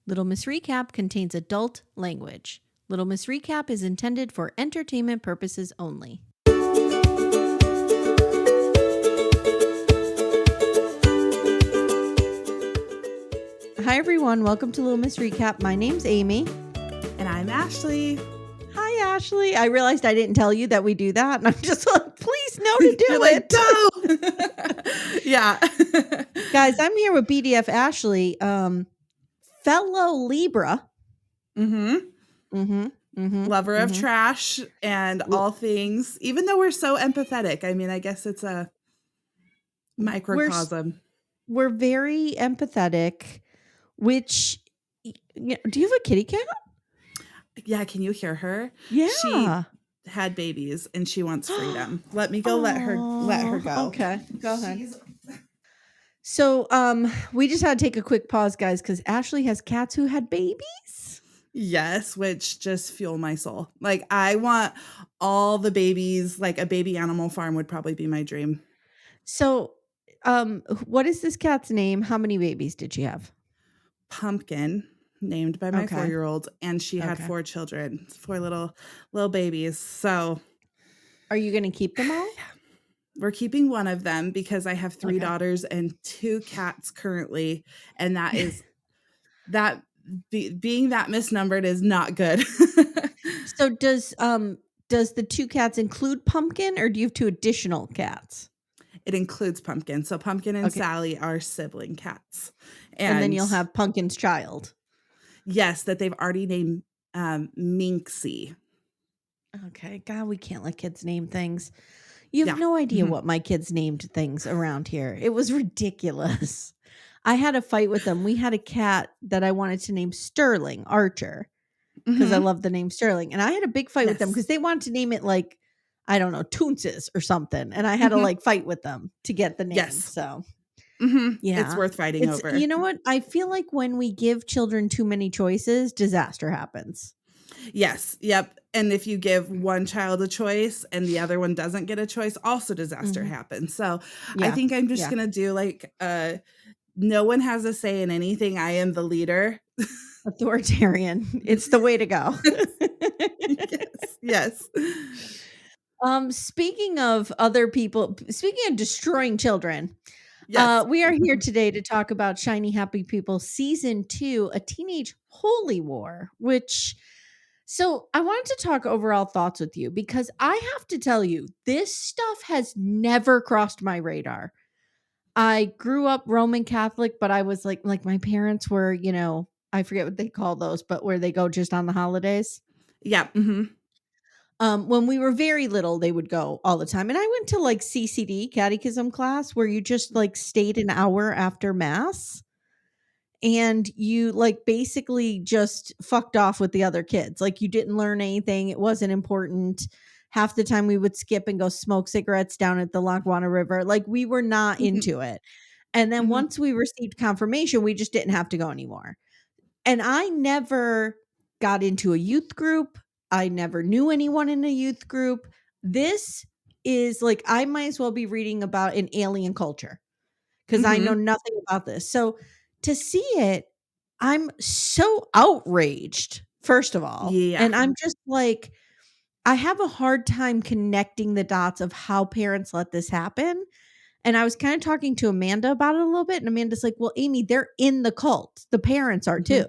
Little Miss Recap contains adult language. Little Miss Recap is intended for entertainment purposes only. Hi, everyone. Welcome to Little Miss Recap. My name's Amy. And I'm Ashley. Hi, Ashley. I realized I didn't tell you that we do that. And I'm just like, please know to do You're it. Like, go. Yeah. Guys, I'm here with BDF Ashley, fellow Libra. Lover of trash and all things, even though we're so empathetic. I mean, I guess it's a microcosm. We're very empathetic, which, do you have a kitty cat? Yeah. Can you hear her? Yeah. She had babies and she wants freedom. Let me go let her go. Okay. Go ahead. So, we just had to take a quick pause, guys, because Ashley has cats who had babies. Yes, which just fuel my soul. Like, I want all the babies, like a baby animal farm would probably be my dream. So, what is this cat's name? How many babies did she have? Pumpkin, named by my 4-year-old, and she had 4 children, 4 little babies. So, are you going to keep them all? We're keeping one of them because I have 3 daughters and 2 cats currently, and that is being that misnumbered is not good. So does the 2 cats include Pumpkin, or do you have 2 additional cats? It includes Pumpkin. So Pumpkin and Sally are sibling cats. And then you'll have Pumpkin's child. Yes, that they've already named Minxie. Okay. God, we can't let kids name things. You have no idea what my kids named things around here. It was ridiculous. I had a fight with them. We had a cat that I wanted to name Sterling Archer because I love the name Sterling. And I had a big fight with them because they wanted to name it like, I don't know, Toonses or something. And I had to like fight with them to get the name. Yes. So yeah, it's worth fighting over. You know what? I feel like when we give children too many choices, disaster happens. Yes. Yep. And if you give one child a choice and the other one doesn't get a choice, also disaster happens. So I think I'm just going to do like, no one has a say in anything. I am the leader. Authoritarian. It's the way to go. Yes. Speaking of other people, speaking of destroying children, yes. We are here today to talk about Shiny Happy People Season 2, A Teenage Holy War, so I wanted to talk overall thoughts with you because I have to tell you, this stuff has never crossed my radar. I grew up Roman Catholic, but I was like my parents were, I forget what they call those, but where they go just on the holidays. Yeah. When we were very little, they would go all the time. And I went to like CCD catechism class where you just like stayed an hour after mass and you like basically just fucked off with the other kids. Like you didn't learn anything. It wasn't important. Half the time we would skip and go smoke cigarettes down at the Lackawanna River. Like we were not into it. And then once we received confirmation, we just didn't have to go anymore. And I never got into a youth group. I never knew anyone in a youth group. This is like, I might as well be reading about an alien culture because I know nothing about this. So to see it, I'm so outraged, first of all. Yeah. And I'm just like, I have a hard time connecting the dots of how parents let this happen. And I was kind of talking to Amanda about it a little bit. And Amanda's like, well, Amy, they're in the cult. The parents are too.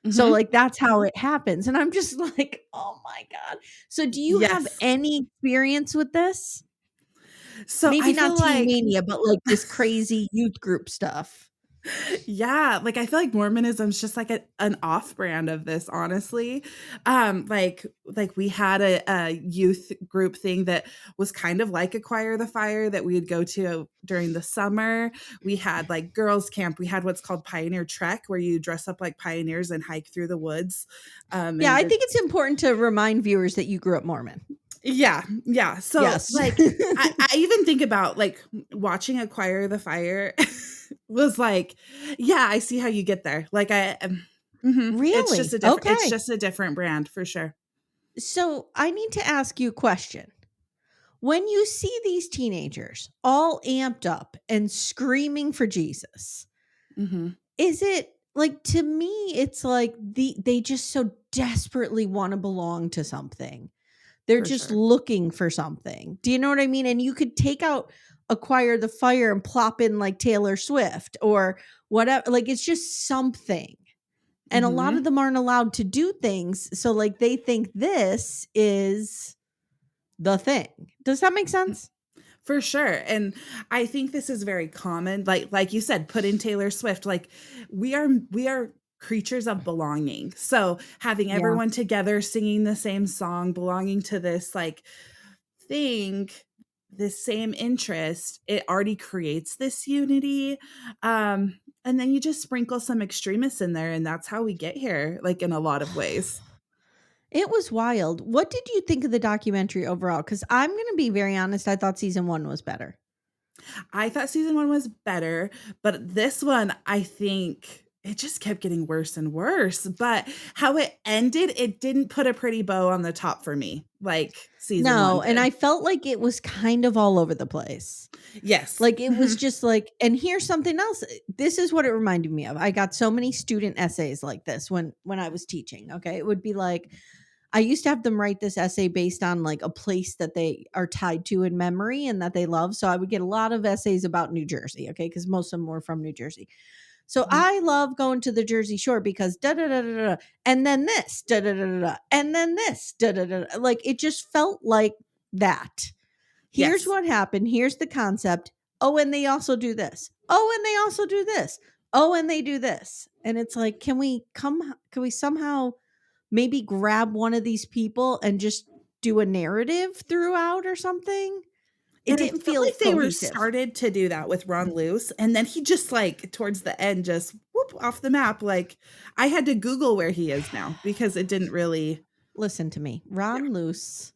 So like that's how it happens. And I'm just like, oh my God. So do you have any experience with this? So maybe not Teen like Mania, but like this crazy youth group stuff. Yeah, like I feel like Mormonism is just like an off brand of this, honestly. Like we had a youth group thing that was kind of like Acquire the Fire that we'd go to during the summer. We had like girls camp. We had what's called Pioneer Trek, where you dress up like pioneers and hike through the woods. I think it's important to remind viewers that you grew up Mormon. Yeah. So like I even think about like watching Acquire the Fire was like, yeah, I see how you get there. Like really, it's just it's just a different brand for sure. So I need to ask you a question. When you see these teenagers all amped up and screaming for Jesus, is it like, to me, it's like they just so desperately wanna belong to something. They're For just sure. looking for something. Do you know what I mean? And you could take out Acquire the Fire and plop in, like, Taylor Swift or whatever, like, it's just something. And a lot of Mhm. them aren't allowed to do things, so, like, they think this is the thing. Does that make sense? For sure, and I think this is very common, like you said, put in Taylor Swift, like, we are creatures of belonging, so having Yeah. everyone together singing the same song, belonging to this, like, thing, this same interest, it already creates this unity, and then you just sprinkle some extremists in there, and that's how we get here, like, in a lot of ways. It was wild. What did you think of the documentary overall? Because 'Cause I'm gonna be very honest, I thought season 1 was better. I thought season 1 was better, but this one, I think it just kept getting worse and worse, but how it ended, it didn't put a pretty bow on the top for me, like season 1 No, and did. I felt like it was kind of all over the place. Yes. Like, it was Mhm. just like, and here's something else, this is what it reminded me of. I got so many student essays like this when I was teaching, okay? It would be like, I used to have them write this essay based on, like, a place that they are tied to in memory and that they love, so I would get a lot of essays about New Jersey, okay? Because most of them were from New Jersey. So, Mhm. I love going to the Jersey Shore because da da da da da, and then this, da da da da da, and then this, da da da da, like, it just felt like that. Here's Yes. what happened. Here's the concept. Oh, and they also do this. Oh, and they also do this. Oh, and they do this. And it's like, can we somehow maybe grab one of these people and just do a narrative throughout or something? It And I didn't felt feel like they were cohesive. started to do that with Ron Luce, and then he just, like, towards the end, just whoop, off the map, like, I had to Google where he is now because it didn't really. Listen to me. Yeah. Ron Luce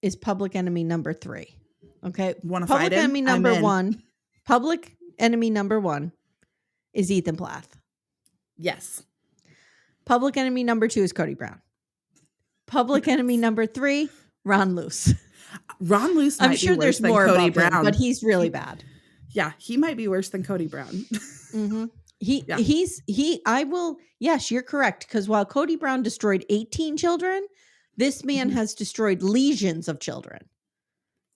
is public enemy number 3. Okay? Wanna fight Public him? enemy I'm number in. 1, public enemy number 1 is Ethan Plath. Yes. Public enemy number 2 is Cody Brown. Public enemy Yes. number 3, Ron Luce. Ron Luce I'm might be sure worse there's than more Cody above him, but Brown. he's really He bad. Yeah, he might be worse than Cody Brown. Mhm. He Yeah. he's he I will Yes, you're correct, because while Cody Brown destroyed 18 children, this man Mhm. has destroyed legions of children.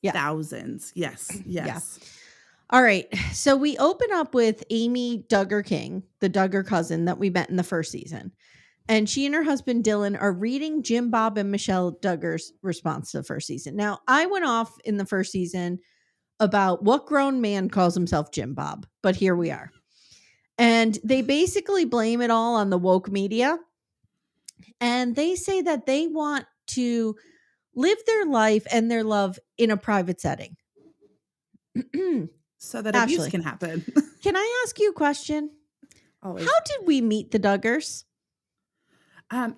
Yeah, Thousands. Yes, yeah. yes. All right, so we open up with Amy Duggar King, the Duggar cousin that we met in the first season, and she and her husband Dylan are reading Jim Bob and Michelle Duggar's response to the first season. Now, I went off in the first season about what grown man calls himself Jim Bob, but here we are. And they basically blame it all on the woke media. And they say that they want to live their life and their love in a private setting. So that abuse Ashley, can happen. can I ask you a question? How Always. did we meet the Duggars? On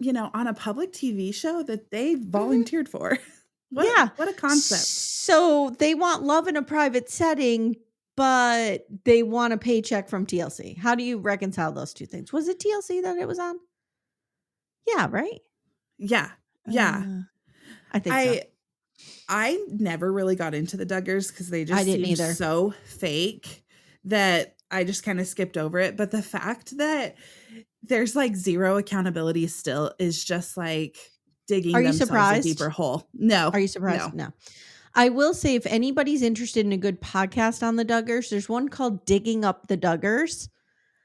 a public TV show that they Mhm. volunteered for. Yeah. What a concept. So they want love in a private setting, but they want a paycheck from TLC. How do you reconcile those two things? Was it TLC that it was on? Yeah, right? Yeah, yeah. Uh, I think so. I I never really got into the Duggars because they I just didn't seemed either. so fake that I just kinda skipped over it, but the fact that there's, like, 0 accountability still is just, like, Are digging you themselves a surprised? deeper hole. No, Are you surprised? no. No. I will say if anybody's interested in a good podcast on the Duggars, there's one called Digging Up the Duggars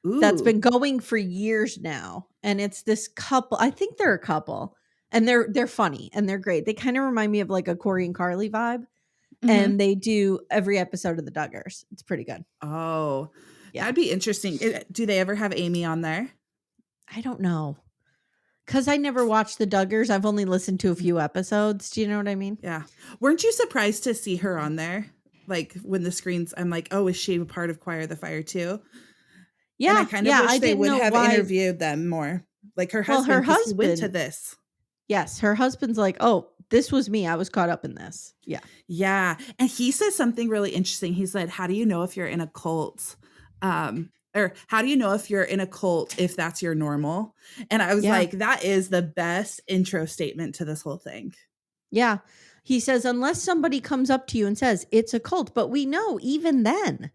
that's Ooh, been going for years now, and it's this couple, I think they're a couple, and they're funny and they're great. They kinda remind me of like a Corey and Carly vibe, mhm. and they do every episode of the Duggars. It's pretty good. Oh, Yeah. that'd be interesting. Do they ever have Amy on there? I don't know, know, cause I never watched the Duggars. I've only listened to a few episodes. Do you know what I mean? Yeah. Weren't you surprised to see her on there? Like, when the screens I'm like, "Oh, is she a part of Choir the Fire too?" And I Yeah, kind of yeah, I wish they didn't would know have why. interviewed them more. Like her Well, husband, her because he went to husband, this. yes, her husband's like, "Oh, this was me. I was caught up in this." Yeah. Yeah, and he says something really interesting. He said, "How do you know if you're in a cult?" Or how do you know if you're in a cult if that's your normal? And I was Yeah. like, that is the best intro statement to this whole thing. Yeah. He says, "Unless somebody comes up to you and says, 'It's a cult,' but we know even then,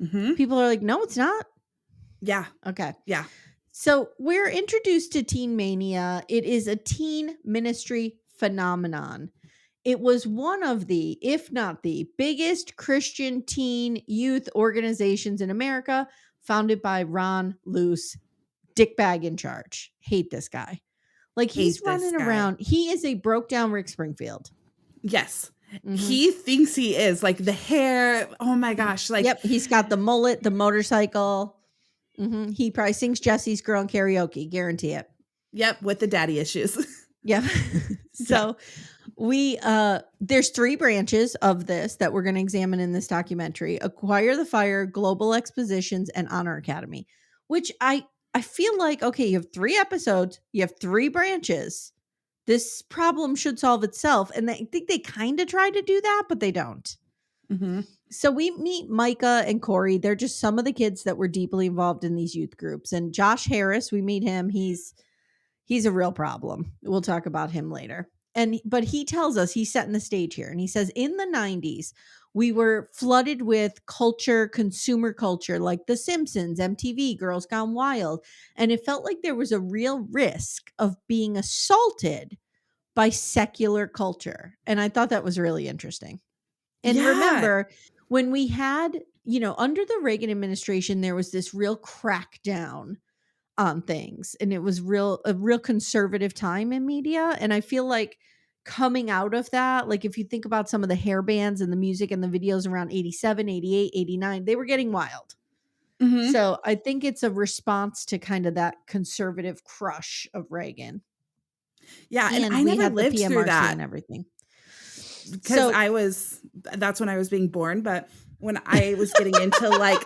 Mhm. people are like, 'No, it's not.'" Yeah, Okay. yeah. So we're introduced to Teen Mania. It is a teen ministry phenomenon. It was one of the, if not the biggest Christian teen youth organizations in America, founded by Ron Luce, dickbag in charge. Hate this guy. Like he's Hate this running guy. around. He is a broke down Rick Springfield. Yes. Mhm. He thinks he is, like, the hair, oh my gosh, like Yep, he's got the mullet, the motorcycle. He probably sings Jesse's Girl in karaoke, guarantee it. yep, with the daddy issues. Yep. Yeah. So we there's three branches of this that we're going to examine in this documentary: Acquire the Fire, Global Expositions, and Honor Academy. Which I feel like, okay, you have three episodes, you have three branches. This problem should solve itself, and I think they kind of try to do that, but they don't. Mhm. So we meet Micah and Corey. They're just some of the kids that were deeply involved in these youth groups. And Josh Harris, we meet him. He's a real problem. We'll talk about him later. But he tells us, he's setting the stage here, and he says in the 90s we were flooded with culture, consumer culture, like The Simpsons, MTV, Girls Gone Wild, and it felt like there was a real risk of being assaulted by secular culture. And I thought that was really interesting. And Yeah. remember, when we had, under the Reagan administration, there was this real crackdown on things, and it was a real conservative time in media. And I feel like coming out of that, like if you think about some of the hair bands and the music and the videos around 87, 88, 89, they were getting wild. Mhm. So I think it's a response to kind of that conservative crush of Reagan. Yeah, and And I we never had the lived through PMRC that and everything. because So, I was that's when I was being born, but when I was getting into, like,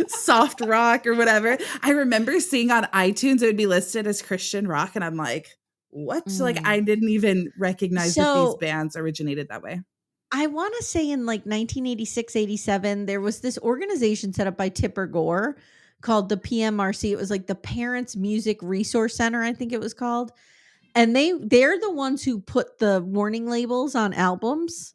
soft rock or whatever, I remember seeing on iTunes it would be listed as Christian rock, and I'm like, "What?" Like, mm. I didn't even recognize that these so bands originated that way. I want to say in like 1986, 87, there was this organization set up by Tipper Gore called the PMRC. It was like the Parents Music Resource Center, I think it was called. And they're the ones who put the warning labels on albums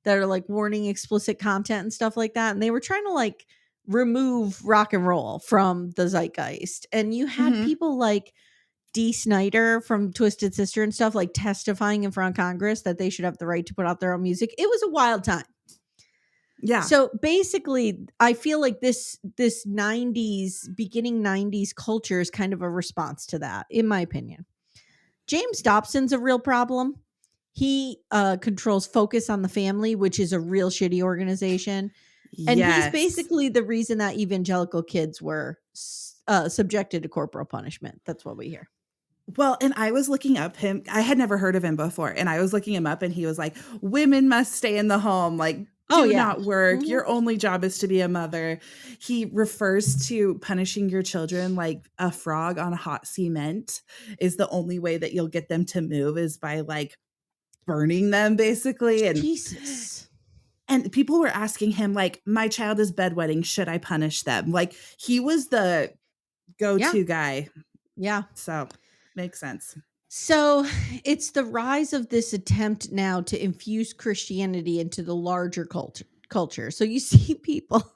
that are like warning explicit content and stuff like that. And they were trying to like remove rock and roll from the zeitgeist. And you had Mhm. people like Dee Snider from Twisted Sister and stuff like testifying in front of Congress that they should have the right to put out their own music. It was a wild time. Yeah. So basically, I feel like this 90s, beginning 90s culture is kind of a response to that, in my opinion. James Dobson's a real problem. He controls Focus on the Family, which is a real shitty organization. And he's Yes. basically the reason that evangelical kids were subjected to corporal punishment. That's what we hear. Well, and I was looking up him I had never heard of him before, and I was looking him up, and he was like, "Women must stay in the home, like, Oh, do yeah. not work. Mhm. Your only job is to be a mother." He refers to punishing your children like a frog on hot cement is the only way that you'll get them to move is by, like, burning them, basically, Jesus. and people were asking him, like, "My child is bedwetting, should I punish them?" Like, he was the Yeah. go-to guy, Yeah. so makes sense. So it's the rise of this attempt now to infuse Christianity into the larger culture. So you see people,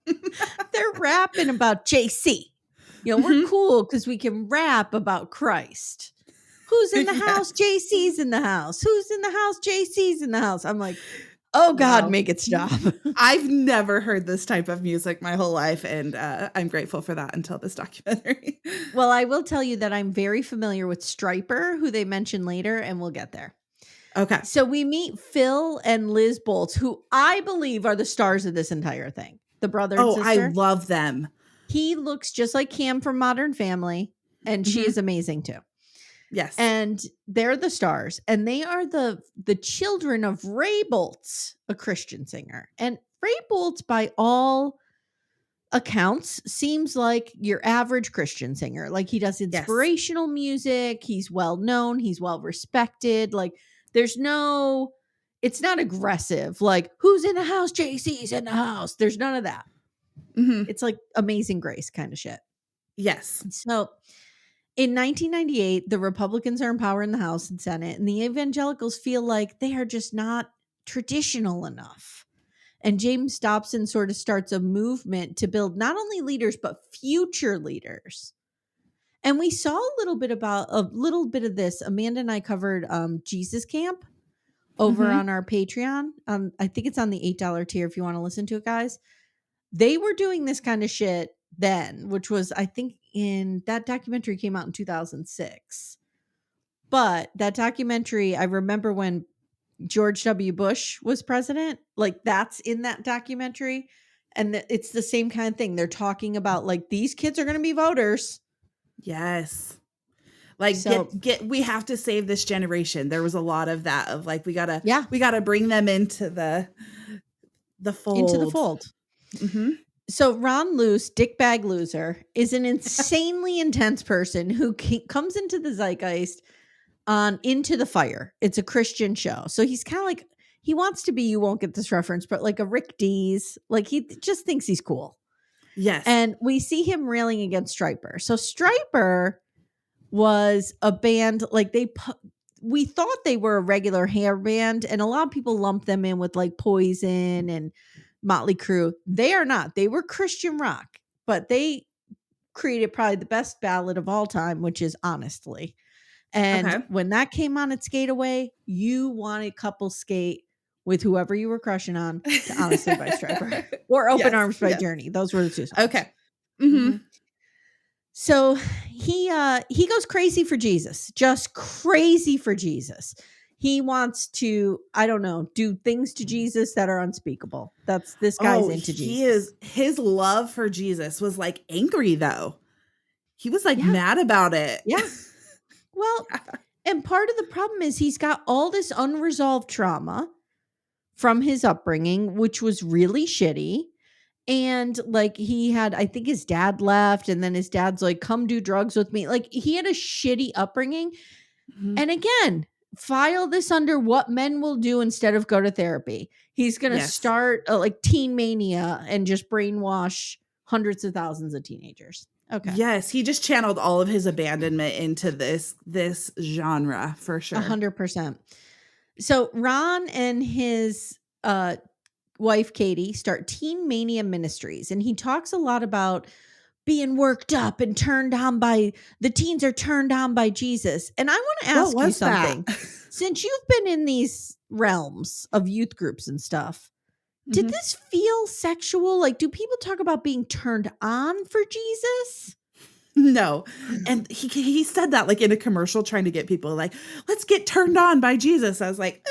they're rapping about JC. We're Mhm. cool because we can rap about Christ. Who's in the Yeah. house? JC's in the house. Who's in the house? JC's in the house. I'm like, oh God, Wow. make it stop. I've never heard this type of music my whole life, and, I'm grateful for that until this documentary. Well, I will tell you that I'm very familiar with Striper, who they mention later, and we'll get there. Okay. So we meet Phil and Liz Bolts, who I believe are the stars of this entire thing, the brother and Oh, I sister. love them. He looks just like Cam from Modern Family, and she Mhm. is amazing too. Yes. And they're the stars, and they are the children of Ray Bolts, a Christian singer. And Ray Bolts, by all accounts, seems like your average Christian singer. Like he does Yes. inspirational music, he's well known, he's well respected. Like there's no it's not aggressive, like who's in the house? JC's in the house. There's none of that. Mhm. It's like Amazing Grace kind of shit. Yes. So in 1998, the Republicans are in power in the House and Senate, and the evangelicals feel like they are just not traditional enough. And James Dobson sort of starts a movement to build not only leaders, but future leaders And we saw a little bit of this. Amanda and I covered Jesus Camp over Mhm. on our Patreon. I think it's on the $8 tier if you want to listen to it, guys. They were doing this kind of shit then, which was, I think, in that documentary came out in 2006. But that documentary, I remember when George W. Bush was president, like that's in that documentary. And it's the same kind of thing. They're talking about like these kids are going to be voters. Yes. Like So, we have to save this generation. There was a lot of that of like yeah, we got to bring them into the into the fold. fold. Mhm. So Ron Luce, dickbag loser, is an insanely intense person who comes into the zeitgeist on Into the Fire. It's a Christian show. So he's kind of like, he wants to be, you won't get this reference, but like a Rick Dees. Like he just thinks he's cool. Yes. And we see him railing against Striper. So Striper was a band, like we thought they were a regular hair band, and a lot of people lumped them in with like Poison and Motley Crue. They are not. They were Christian rock, but they created probably the best ballad of all time, which is Honestly. And Okay. when that came on at Skate Away, you wanted couple skate with whoever you were crushing on to Honestly by Striper or Open Yes. Arms by Yes. Journey. Those were the two songs. Okay. Mhm. Mhm. So he goes crazy for Jesus, just crazy for Jesus. He wants to, I don't know, do things to Jesus that are unspeakable. That's This guy's Oh, into Jesus. his love for Jesus was like angry though. He was like Yeah. mad about it. Yeah. Well, and part of the problem is he's got all this unresolved trauma from his upbringing, which was really shitty. And like he had, I think his dad left, and then his dad's like, come do drugs with me. Like he had a shitty upbringing. Mhm. And again, file this under what men will do instead of go to therapy. He's going to Yes. start like teen mania and just brainwash hundreds of thousands of teenagers. Okay. Yes, he just channeled all of his abandonment into this genre for sure. 100%. So Ron and his wife Katie start Teen Mania Ministries, and he talks a lot about being worked up and turned on by the teens are turned on by Jesus. And I want to What ask you was that? something. Since you've been in these realms of youth groups and stuff, did Mhm. this feel sexual? Like, do people talk about being turned on for Jesus? No. And he said that like in a commercial trying to get people like, "Let's get turned on by Jesus." I was like,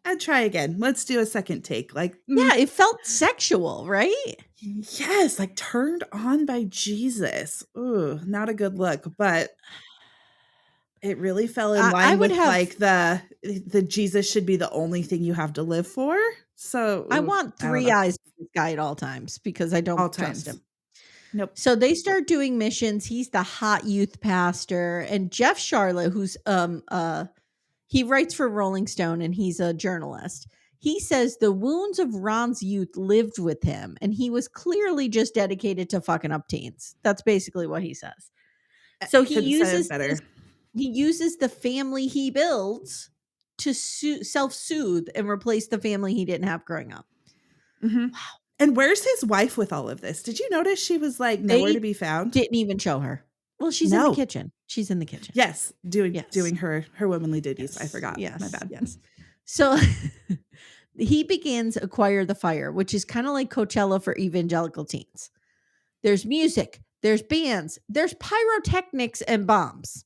I'd try again. Let's do a second take." Like, Yeah, it felt sexual, right? yes, like turned on by Jesus. Ooh, not a good look, but it really fell in I line would with have, like the Jesus should be the only thing you have to live for. So, I ooh, want I don't three know. eyes on this guy at all times because I All don't trust times. him. Nope. So they start doing missions. He's the hot youth pastor, and Jeff Charlotte, who's he writes for Rolling Stone and he's a journalist. He says the wounds of Ron's youth lived with him, and he was clearly just dedicated to fucking up teens. That's basically what he says. So Couldn't say it better. he uses the family he builds to self-soothe and replace the family he didn't have growing up. Mhm. And where's his wife with all of this? Did you notice she was, like, nowhere They to be found? didn't even show her. Well, she's in the No. kitchen. She's in the kitchen. Yes, Yes. doing her womanly duties. I Yes. forgot. My Yes. bad. Yes. So he begins Acquire the Fire, which is kind of like Coachella for evangelical teens. There's music, there's bands, there's pyrotechnics and bombs.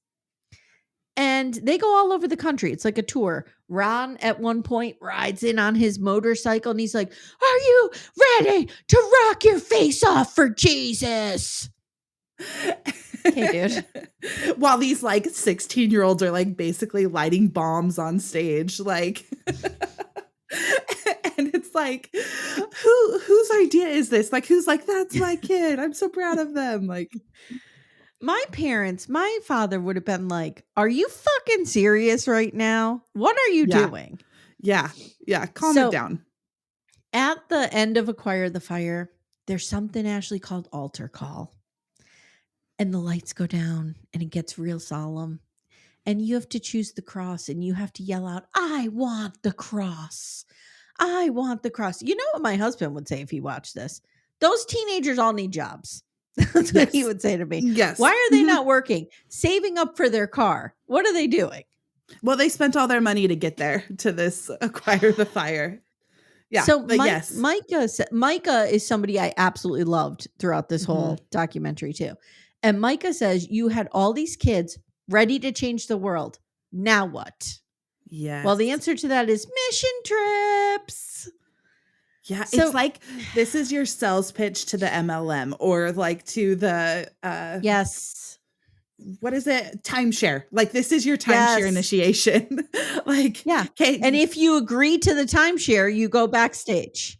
And they go all over the country. It's like a tour. Ron at one point rides in on his motorcycle and he's like, "Are you ready to rock your face off for Jesus?" Okay, dude. While these, like, 16-year-olds are, like, basically lighting bombs on stage, like and it's like, whose idea is this? Like, who's like, "That's my kid. I'm so proud of them." Like, My father would have been like, "Are you fucking serious right now? What are you yeah. doing?" Yeah. Yeah, calm it So down. at the end of Acquire the Fire, there's something actually called altar call. And the lights go down and it gets real solemn. And you have to choose the cross and you have to yell out, "I want the cross. I want the cross." You know what my husband would say if he watched this? Those teenagers all need jobs. That's what he Yes. would say to me. Why Yes. are they Mhm. not working? Saving up for their car. What are they doing? Well, they spent all their money to get there to this acquire the fire. Yeah, So but yes. Micah is somebody I absolutely loved throughout this Mhm. whole documentary too. And Micah says you had all these kids ready to change the world. Now what? Well, the Yes. answer to that is mission trips. Yeah, it's So, like this is your sales pitch to the MLM or like to the yes. what is it? Timeshare. Like this is your timeshare Yes. initiation. Like, Yeah. And okay, if you agree to the timeshare, you go backstage.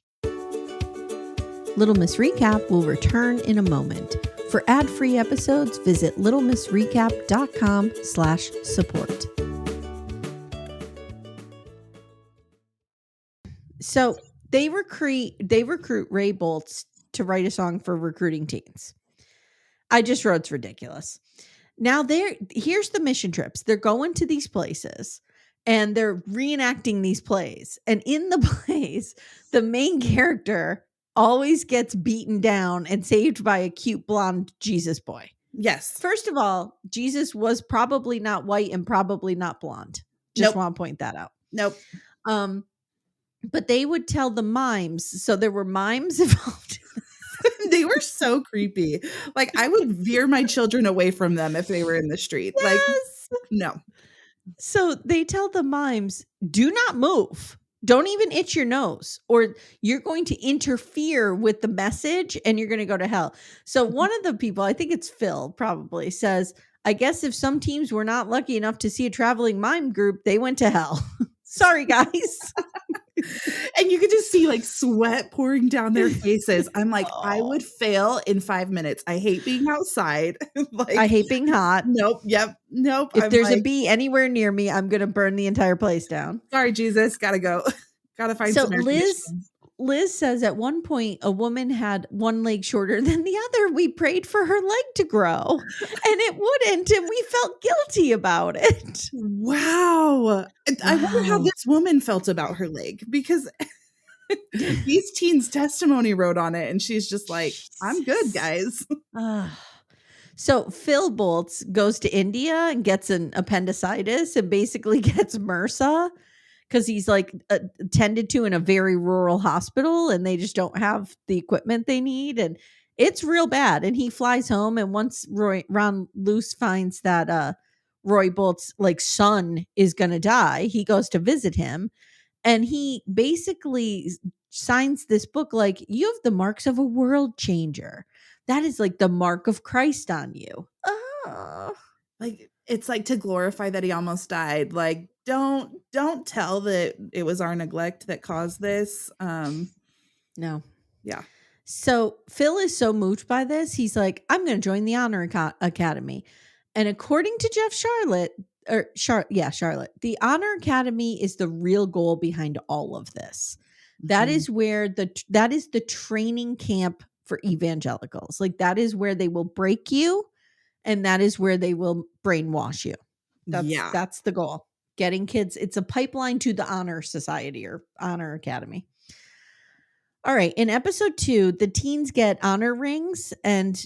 Little Miss Recap will return in a moment. For ad-free episodes, visit littlemissrecap.com/support. So they recruit Ray Boltz to write a song for recruiting teens. I just wrote it's ridiculous. Now here's the mission trips. They're going to these places and they're reenacting these plays. And in the plays, the main character always gets beaten down and saved by a cute blonde Jesus boy. yes. First of all, Jesus was probably not white and probably not blonde. Just Nope. want to point that out. Nope. Um, but they would tell the mimes. So there were mimes involved. They were so creepy. Like I would veer my children away from them if they were in the street. Like, Yes. no. So they tell the mimes, do not move. Don't even itch your nose, or you're going to interfere with the message and you're going to go to hell. So one of the people, I think it's Phil, probably says, I guess if some teams were not lucky enough to see a traveling mime group, they went to hell. Sorry, guys. And you could just see like sweat pouring down their faces. I'm like, I Oh, would fail in 5 minutes. I hate being outside. I Like, hate being hot. nope, yep, nope. If I'm there's a like, bee anywhere near me, I'm going to burn the entire place down. sorry, Jesus, gotta go. Gotta find So some air conditioning. Liz says at one point a woman had one leg shorter than the other. We prayed for her leg to grow and it wouldn't, and we felt guilty about it. Wow. I wonder how Wow. this woman felt about her leg because these teens' testimony wrote on it, and she's just like, I'm good, Jesus. guys. Ah. So Phil Boltz goes to India and gets an appendicitis and basically gets MRSA because he's like attended to in a very rural hospital and they just don't have the equipment they need. And it's real bad. And he flies home. And once Ron Luce finds that Roy Bolt's like son is going to die, he goes to visit him. And he basically signs this book like, you have the marks of a world changer. That is like the mark of Christ on you. Oh, Like, it's like to glorify that he almost died. Like, don't tell that it was our neglect that caused this. no. Yeah. So Phil is so moved by this, he's like, I'm going to join the Honor Academy. And according to Jeff Charlotte, the Honor Academy is the real goal behind all of this. That Mhm. is where that is the training camp for evangelicals. Like that is where they will break you and that is where they will brainwash you. Yeah. That's the goal. Getting kids, it's a pipeline to the Honor Society or Honor Academy. All right. In episode 2, the teens get honor rings and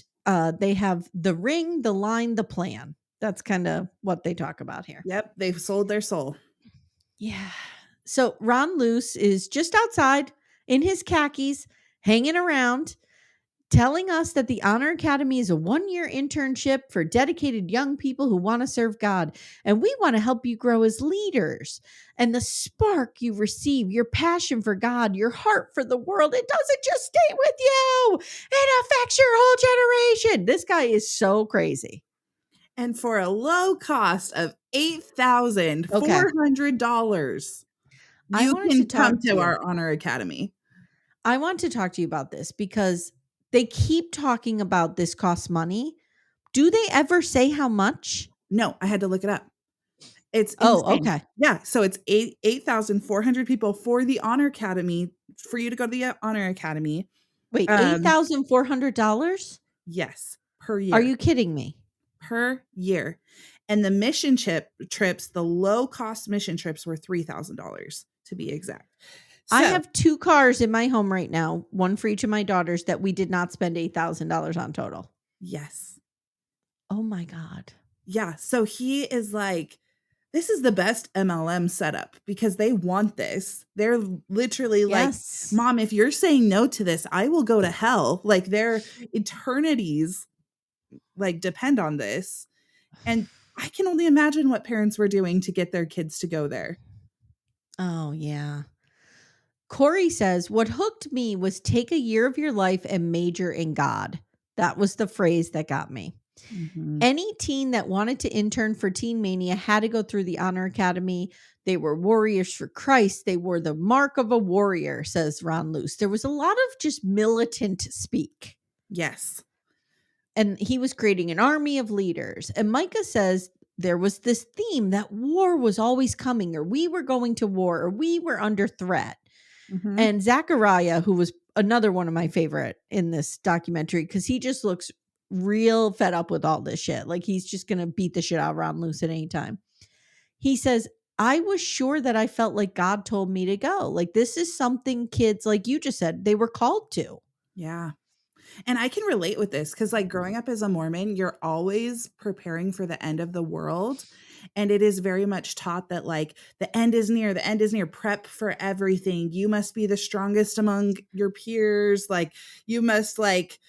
they have the ring, the line, the plan. That's kind of what they talk about here. Yep. They've sold their soul. Yeah. So Ron Luce is just outside in his khakis, hanging around, telling us that the Honor Academy is a 1-year internship for dedicated young people who want to serve God. And we want to help you grow as leaders. And the spark you receive, your passion for God, your heart for the world, it doesn't just stay with you, it affects your whole generation. This guy is so crazy. And for a low cost of Okay. $8,400, I you wanted to can talk come to to you. our Honor Academy. I want to talk to you about this because they keep talking about this costs money. Do they ever say how much? No, I had to look it up. It's Oh, insane. okay. Yeah, so it's 8,400 people for the Honor Academy, for you to go to the Honor Academy. Wait, Um, $8,400? yes, per Are year. you kidding me? Per year. And the mission trips, the low cost mission trips were $3,000 to be exact. I So, have 2 cars in my home right now, one for each of my daughters that we did not spend $8,000 on total. Yes. Oh my God. Yeah, so he is like, "This is the best MLM setup because they want this." They're literally like, Yes. "Mom, if you're saying no to this, I will go to hell." Like, their eternities, like, depend on this, and I can only imagine what parents were doing to get their kids to go there. Oh, yeah. Corey says, what hooked me was take a year of your life and major in God. That was the phrase that got me. Mhm. Any teen that wanted to intern for Teen Mania had to go through the Honor Academy. They were warriors for Christ. They wore the mark of a warrior, says Ron Luce. There was a lot of just militant speak. Yes. And he was creating an army of leaders. And Micah says there was this theme that war was always coming, or we were going to war, or we were under threat. Mhm. And Zachariah, who was another one of my favorite in this documentary, because he just looks real fed up with all this shit. Like he's just gonna beat the shit out of Ron Luce at any time. He says, I was sure that I felt like God told me to go. Like this is something kids, like you just said, they were called to. Yeah. And I can relate with this because, like, growing up as a Mormon, you're always preparing for the end of the world. And it is very much taught that, like, the end is near, the end is near, prep for everything. You must be the strongest among your peers. Like, you must, like,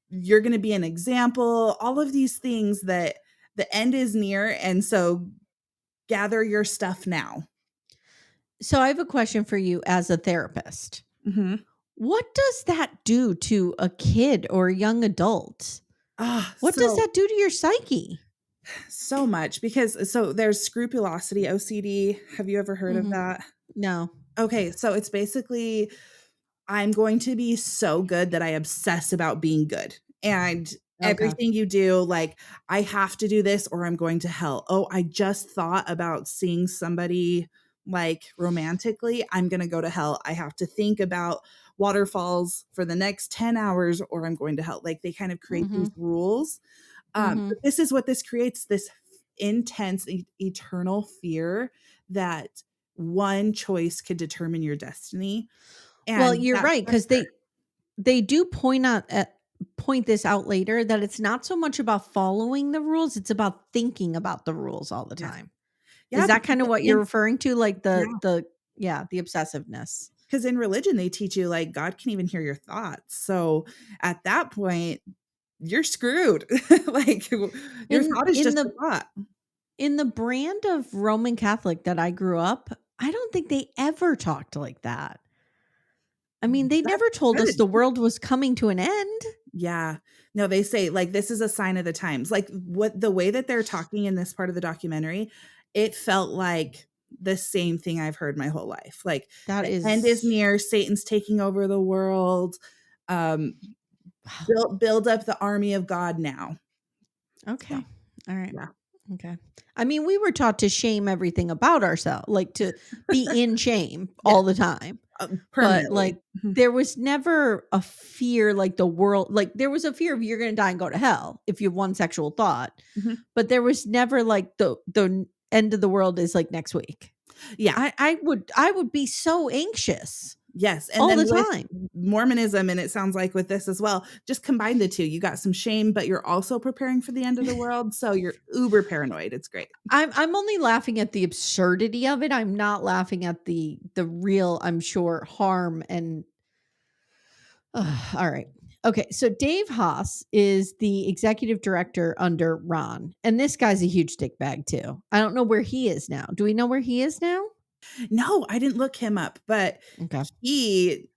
you're going to be an example, all of these things that the end is near. And so gather your stuff now. So I have a question for you as a therapist. Hmm. What does that do to a kid or a young adult? Ah, What does so that do to your psyche? so much because so there's scrupulosity, OCD. Have you ever heard of Mhm. that? No. Okay, so it's basically I'm going to be so good that I obsess about being good. And Okay. everything you do, like, I have to do this or I'm going to hell. Oh, I just thought about seeing somebody like romantically. I'm going to go to hell. I have to think about waterfalls for the next 10 hours or I'm going to hell. Like they kind of create these Mhm. rules. Mhm. But this is what this creates, this intense, eternal fear that one choice could determine your destiny, Well, and you're that right because pressure. they do point this out later that it's not so much about following the rules, it's about thinking about the rules all the Yeah. time. Is Yeah, that because kind of what you're in referring to? Like yeah, the yeah, the obsessiveness. 'cause in religion, they teach you, like, God can even hear your thoughts, so at that point, you're screwed. Like, your In thought is in just a the thought. in the brand of Roman Catholic that I grew up, I don't think they ever talked like that. I mean, they That's never told us good. the world was coming to an end. Yeah. No, they say, like, this is a sign of the times. Like, what the way that they're talking in this part of the documentary, it felt like the same thing I've heard my whole life. Like, That the end is is near, Satan's taking over the world, um, wow. build up the army of God now. So, Okay. All right. yeah. Okay. I mean, we were taught to shame everything about ourselves, like to be in shame Yeah, all the time. But permanently. like Mhm, there was never a fear like the world, like there was a fear of you're going to die and go to hell if you have one sexual thought, mhm. but there was never like the end of the world is like next week. Yeah, I would be so anxious yes, and all then the with time. Mormonism, and it sounds like with this as well, just combine the 2. You got some shame, but you're also preparing for the end of the world, so you're uber paranoid. It's great. I'm only laughing at the absurdity of it. I'm not laughing at the real, I'm sure, harm and all right. Okay, so Dave Haas is the executive director under Ron, and this guy's a huge dickbag too. I don't know where he is now. Do we know where he is now? No, I didn't look him up, but Okay, he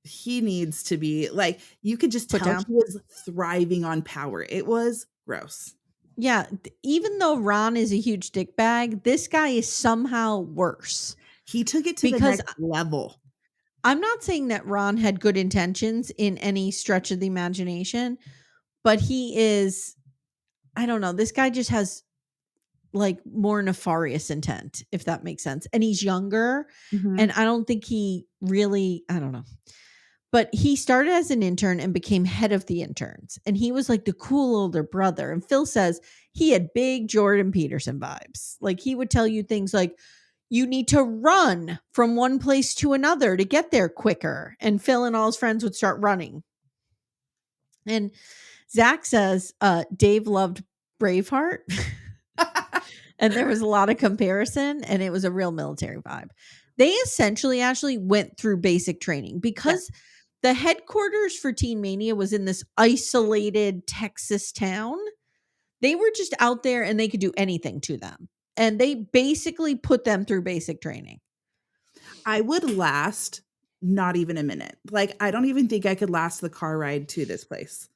he needs to be like, you could just put tell down. he was thriving on power. It was gross. Yeah, even though Ron is a huge dickbag, this guy is somehow worse He took it to the because next level. I'm not saying that Ron had good intentions in any stretch of the imagination, but he is. I don't know. This guy just has like more nefarious intent, if that makes sense. And he's younger. And Mhm, I don't think he really, I don't know. But he started as an intern and became head of the interns. And he was like the cool older brother. And Phil says he had big Jordan Peterson vibes. Like he would tell you things like, you need to run from one place to another to get there quicker. And Phil and all his friends would start running. And Zach says, Dave loved Braveheart. And there was a lot of comparison, and it was a real military vibe. They essentially actually went through basic training Yeah. because the headquarters for Teen Mania was in this isolated Texas town. They were just out there and they could do anything to them. And they basically put them through basic training. I would last not even a minute. Like, I don't even think I could last the car ride to this place.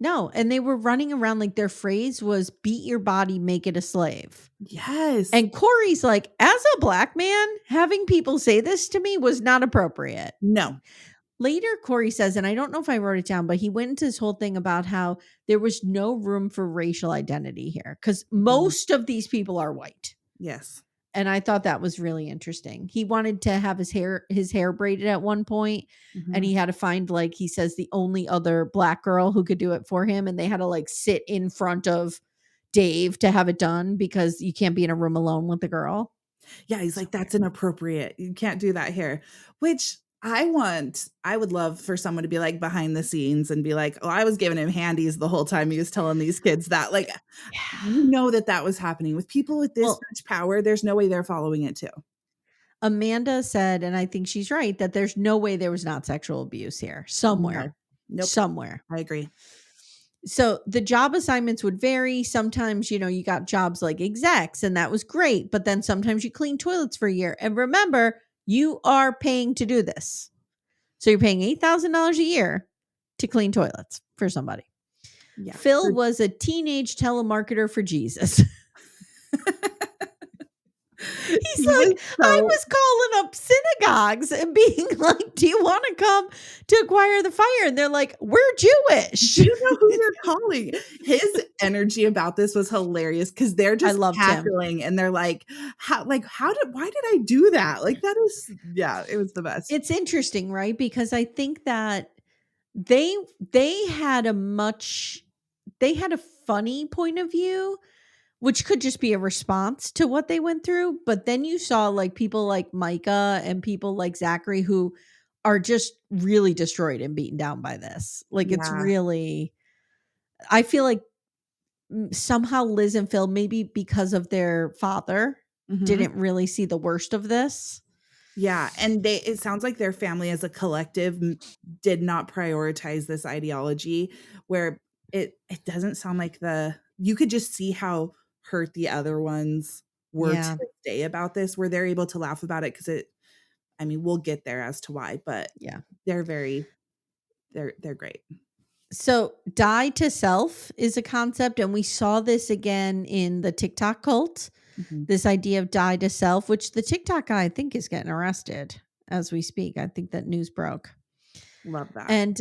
No, and they were running around like their phrase was beat your body, make it a slave. Yes. And Corey's like, as a black man, having people say this to me was not appropriate. No. Later, Corey says, and I don't know if I wrote it down, but he went into this whole thing about how there was no room for racial identity here because Mhm. most of these people are white. Yes. And I thought that was really interesting. He wanted to have his hair braided at one point, and Mhm. he had to find, like, he says, the only other black girl who could do it for him, and they had to like sit in front of Dave to have it done because you can't be in a room alone with the girl. Yeah, he's So like, "That's weird. inappropriate. You can't do that here." Which I would love for someone to be, like, behind the scenes and be like, "Oh, I was giving him handies the whole time he was telling these kids that." Like, Yeah. you know that that was happening. With people with this Well, much power, there's no way they're following it too. Amanda said, and I think she's right, that there's no way there was not sexual abuse here. No. Somewhere. Nope. Somewhere. I agree. So the job assignments would vary. Sometimes, you got jobs like execs, and that was great. But then sometimes you clean toilets for a year. And remember, you are paying to do this. So you're paying $8,000 a year to clean toilets for somebody. Yeah. Phil was a teenage telemarketer for Jesus. He's He was like, I so was calling up synagogues and being like, do you want to come to acquire the fire? And they're like, we're Jewish. do you know who you're calling? His energy about this was hilarious because 'cause they're I just loved him. cackling and they're like, how did why did I do that?" Like, that is yeah, it was the best. It's interesting, right? Because I think that they they had a much they had a funny point of view, which could just be a response to what they went through. But then you saw like people like Micah and people like Zachary who are just really destroyed and beaten down by this. Like it's Yeah. really, I feel like somehow Liz and Phil, maybe because of their father, Mhm. didn't really see the worst of this. Yeah, and it sounds like their family as a collective did not prioritize this ideology where it doesn't sound like you could just see how hurt the other ones were to Yeah. this day about this, where they're able to laugh about it because I mean, we'll get there as to why, but Yeah. they're very they're great. So, die to self is a concept, and we saw this again in the TikTok cult. Mhm. This idea of die to self, which the TikTok guy I think is getting arrested as we speak. I think that news broke. Love that. And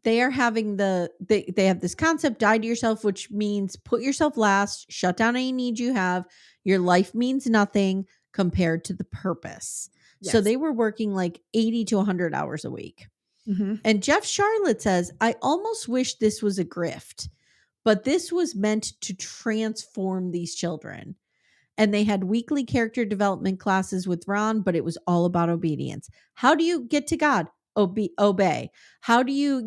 they are having they have this concept die to yourself, which means put yourself last, shut down any need you have. Your life means nothing compared to the purpose. So Yes. they were working like 80 to 100 hours a week. Mhm. And Jeff Charlotte says, I almost wish this was a grift, but this was meant to transform these children. And they had weekly character development classes with Ron, but it was all about obedience. How do you get to God? Obey. How do you,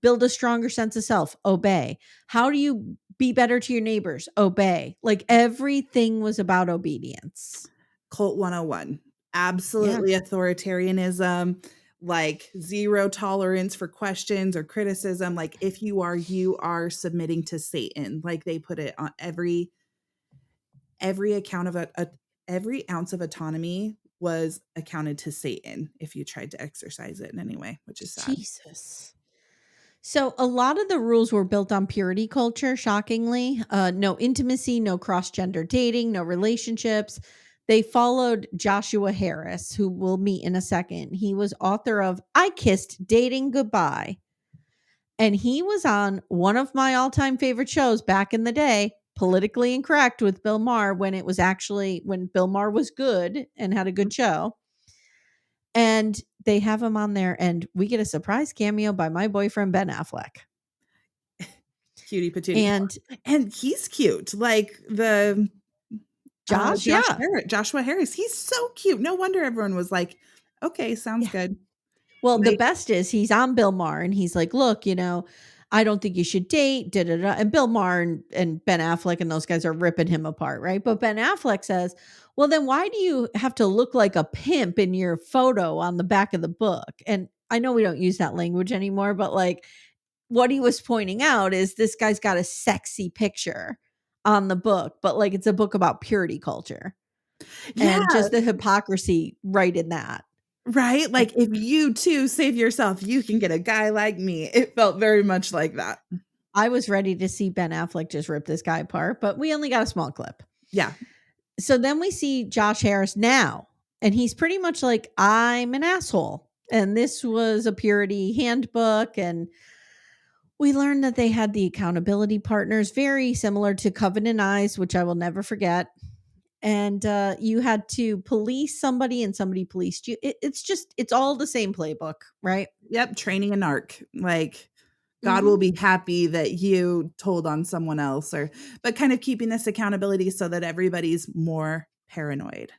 build a stronger sense of self? Obey. How do you be better to your neighbors? Obey. Like everything was about obedience. Cult 101. Yeah. Absolutely authoritarianism, like zero tolerance for questions or criticism. Like if you are submitting to Satan. Like they put it on every account of every ounce of autonomy was accounted to Satan if you tried to exercise it in any way, which is sad. Jesus. So a lot of the rules were built on purity culture, shockingly. No intimacy, no cross-gender dating, no relationships. They followed Joshua Harris, who we'll meet in a second. He was author of I Kissed Dating Goodbye. And he was on one of my all-time favorite shows back in the day, Politically Incorrect with Bill Maher, when Bill Maher was good and had a good show. And they have him on there, and we get a surprise cameo by my boyfriend, Ben Affleck. Cutie patootie. And And he's cute. Like the Josh, yeah. Joshua Harris, he's so cute. No wonder everyone was like, "Okay, sounds Yeah. good." Well, the Like best is he's on Bill Maher and he's like, look, I don't think you should date, da da da. And Bill Maher and Ben Affleck and those guys are ripping him apart, right? But Ben Affleck says, well, then why do you have to look like a pimp in your photo on the back of the book? And I know we don't use that language anymore, but like what he was pointing out is this guy's got a sexy picture on the book, but like it's a book about purity culture and Yeah, just the hypocrisy right in that. right? Like Like, if you too save yourself, you can get a guy like me. It felt very much like that. I was ready to see Ben Affleck just rip this guy apart, but we only got a small clip. Yeah. So then we see Josh Harris now, and he's pretty much like, I'm an asshole. And this was a purity handbook. And we learned that they had the accountability partners, very similar to Covenant Eyes, which I will never forget. And you had to police somebody and somebody policed you. It's all the same playbook, right? Yep, training an arc. Like, God will Hmm. be happy that you told on someone else, or but kind of keeping this accountability so that everybody's more paranoid.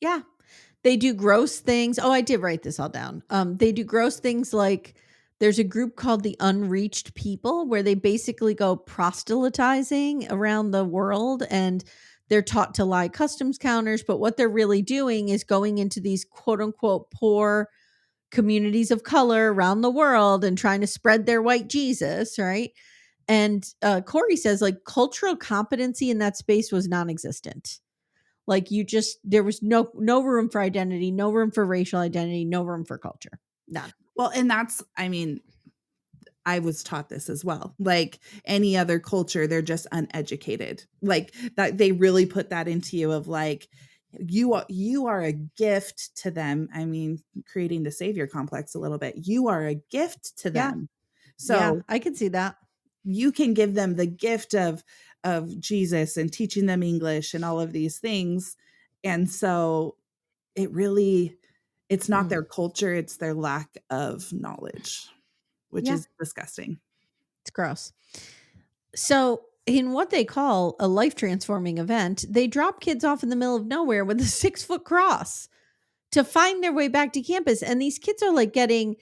Yeah. They do gross things. Oh, I did write this all down. They do gross things like there's a group called the Unreached People where they basically go proselytizing around the world and they're taught to lie customs counters. But what they're really doing is going into these quote unquote poor communities of color around the world and trying to spread their white Jesus, right? And Corey says like cultural competency in that space was non-existent. Like you just there was no room for identity, no room for racial identity, no room for culture. None. Well, and that's, I mean, I was taught this as well. Like any other culture, they're just uneducated. Like that they really put that into you of like you are a gift to them. I mean, creating the savior complex a little bit. You are a gift to Yeah. them. Yeah, So I can see that. you can give them the gift of Jesus and teaching them English and all of these things. And so it really it's not Mm. their culture, it's their lack of knowledge, which Yeah, is disgusting. it's gross. So, in what they call a life transforming event, they drop kids off in the middle of nowhere with a 6-foot cross to find their way back to campus. And these kids are like getting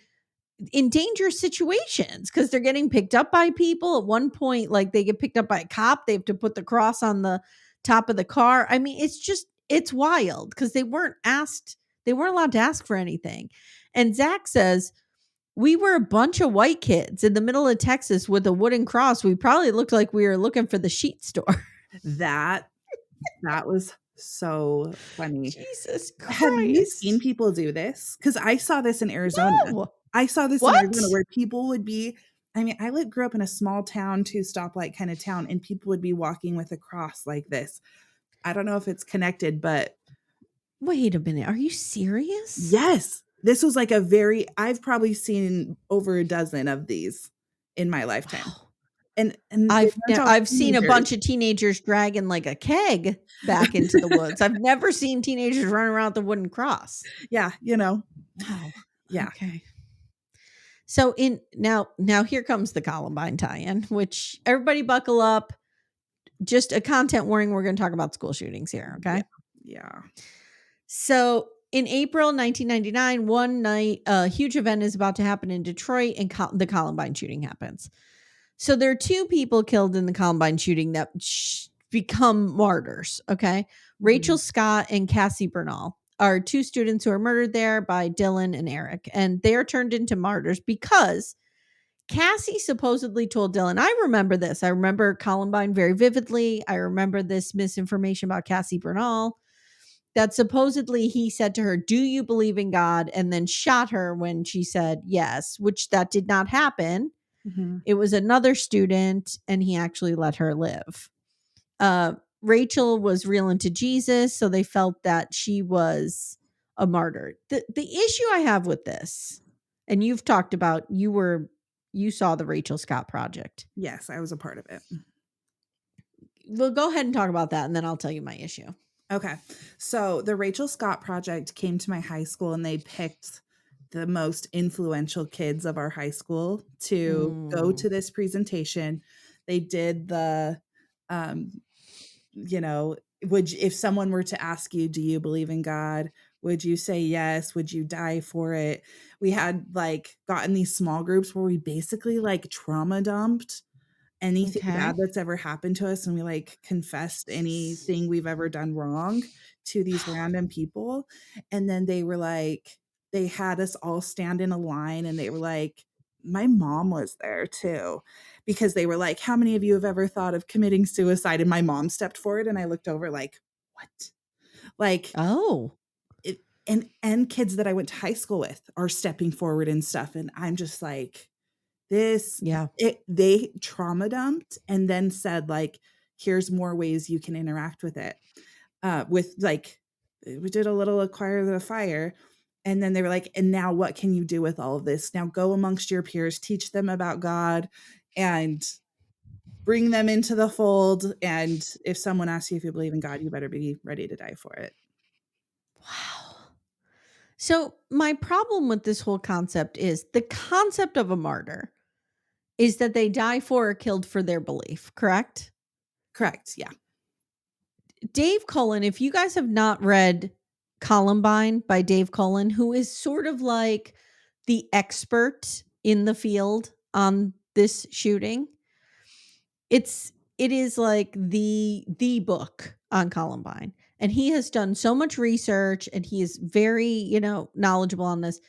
in dangerous situations because they're getting picked up by people. At one point, like they get picked up by a cop, they have to put the cross on the top of the car. I mean, it's wild because they weren't allowed to ask for anything. And Zach says, we were a bunch of white kids in the middle of Texas with a wooden cross. We probably looked like we were looking for the sheet store. That that was so funny. Jesus Have you seen Christ. people do this? Because I saw this in Arizona. No. I saw this in Arizona What? where people would be I mean, grew up in a small town, 2 stoplight kinda town, and people would be walking with a cross like this. I don't know if it's connected, but Wait a minute. Are you serious? yes, this was like a very I've probably seen over a dozen of these in my lifetime. Wow. And they weren't all I've seen a teenagers. bunch of teenagers dragging like a keg back into the woods. I've never seen teenagers running around with a wooden cross. Yeah, you know? Wow. Yeah. Okay. So in now here comes the Columbine tie-in, which everybody buckle up. Just a content warning, we're going to talk about school shootings here, Yeah. okay? Yeah. So in April 1999, one night, a huge event is about to happen in Detroit, and the Columbine shooting happens. So there are two people killed in the Columbine shooting that become martyrs. Okay. Rachel Mhm. Scott and Cassie Bernal are two students who are murdered there by Dylan and Eric. And they are turned into martyrs because Cassie supposedly told Dylan, I remember this. I remember Columbine very vividly. I remember this misinformation about Cassie Bernal that supposedly he said to her, do you believe in God? And then shot her when she said yes, which that did not happen. Mhm. It was another student, and he actually let her live. Rachel was real into Jesus, so they felt that she was a martyr. The issue I have with this, and you've talked about, you saw the Rachel Scott project. Yes, I was a part of it. Well, go ahead and talk about that, and then I'll tell you my issue. Okay. So the Rachel Scott Project came to my high school and they picked the most influential kids of our high school to go Mm, to this presentation. They did the, um, you know, if someone were to ask you, do you believe in God? Would you say yes? Would you die for it? We had like gotten these small groups where we basically like trauma dumped anything Okay. bad that's ever happened to us, and we like confessed Jesus. anything we've ever done wrong to these random people. And then they were like, they had us all stand in a line, and they were like, my mom was there too, because they were like, how many of you have ever thought of committing suicide? And my mom stepped forward, and I looked over like, what? Like, Oh, it, and kids that I went to high school with are stepping forward and stuff, and I'm just like, this yeah. they trauma dumped and then said, like, "Here's more ways you can interact with it." With, like, we did a little acquire the fire, and then they were like, "And now what can you do with all of this? Now go amongst your peers, teach them about God, and bring them into the fold, and if someone asks you if you believe in God, you better be ready to die for it." Wow. So, my problem with this whole concept is the concept of a martyr is that they die for or killed for their belief, correct? Correct, yeah. Dave Cullen, if you guys have not read Columbine by Dave Cullen, who is sort of like the expert in the field on this shooting, it is like the book on Columbine. And he has done so much research and he is very, knowledgeable on this.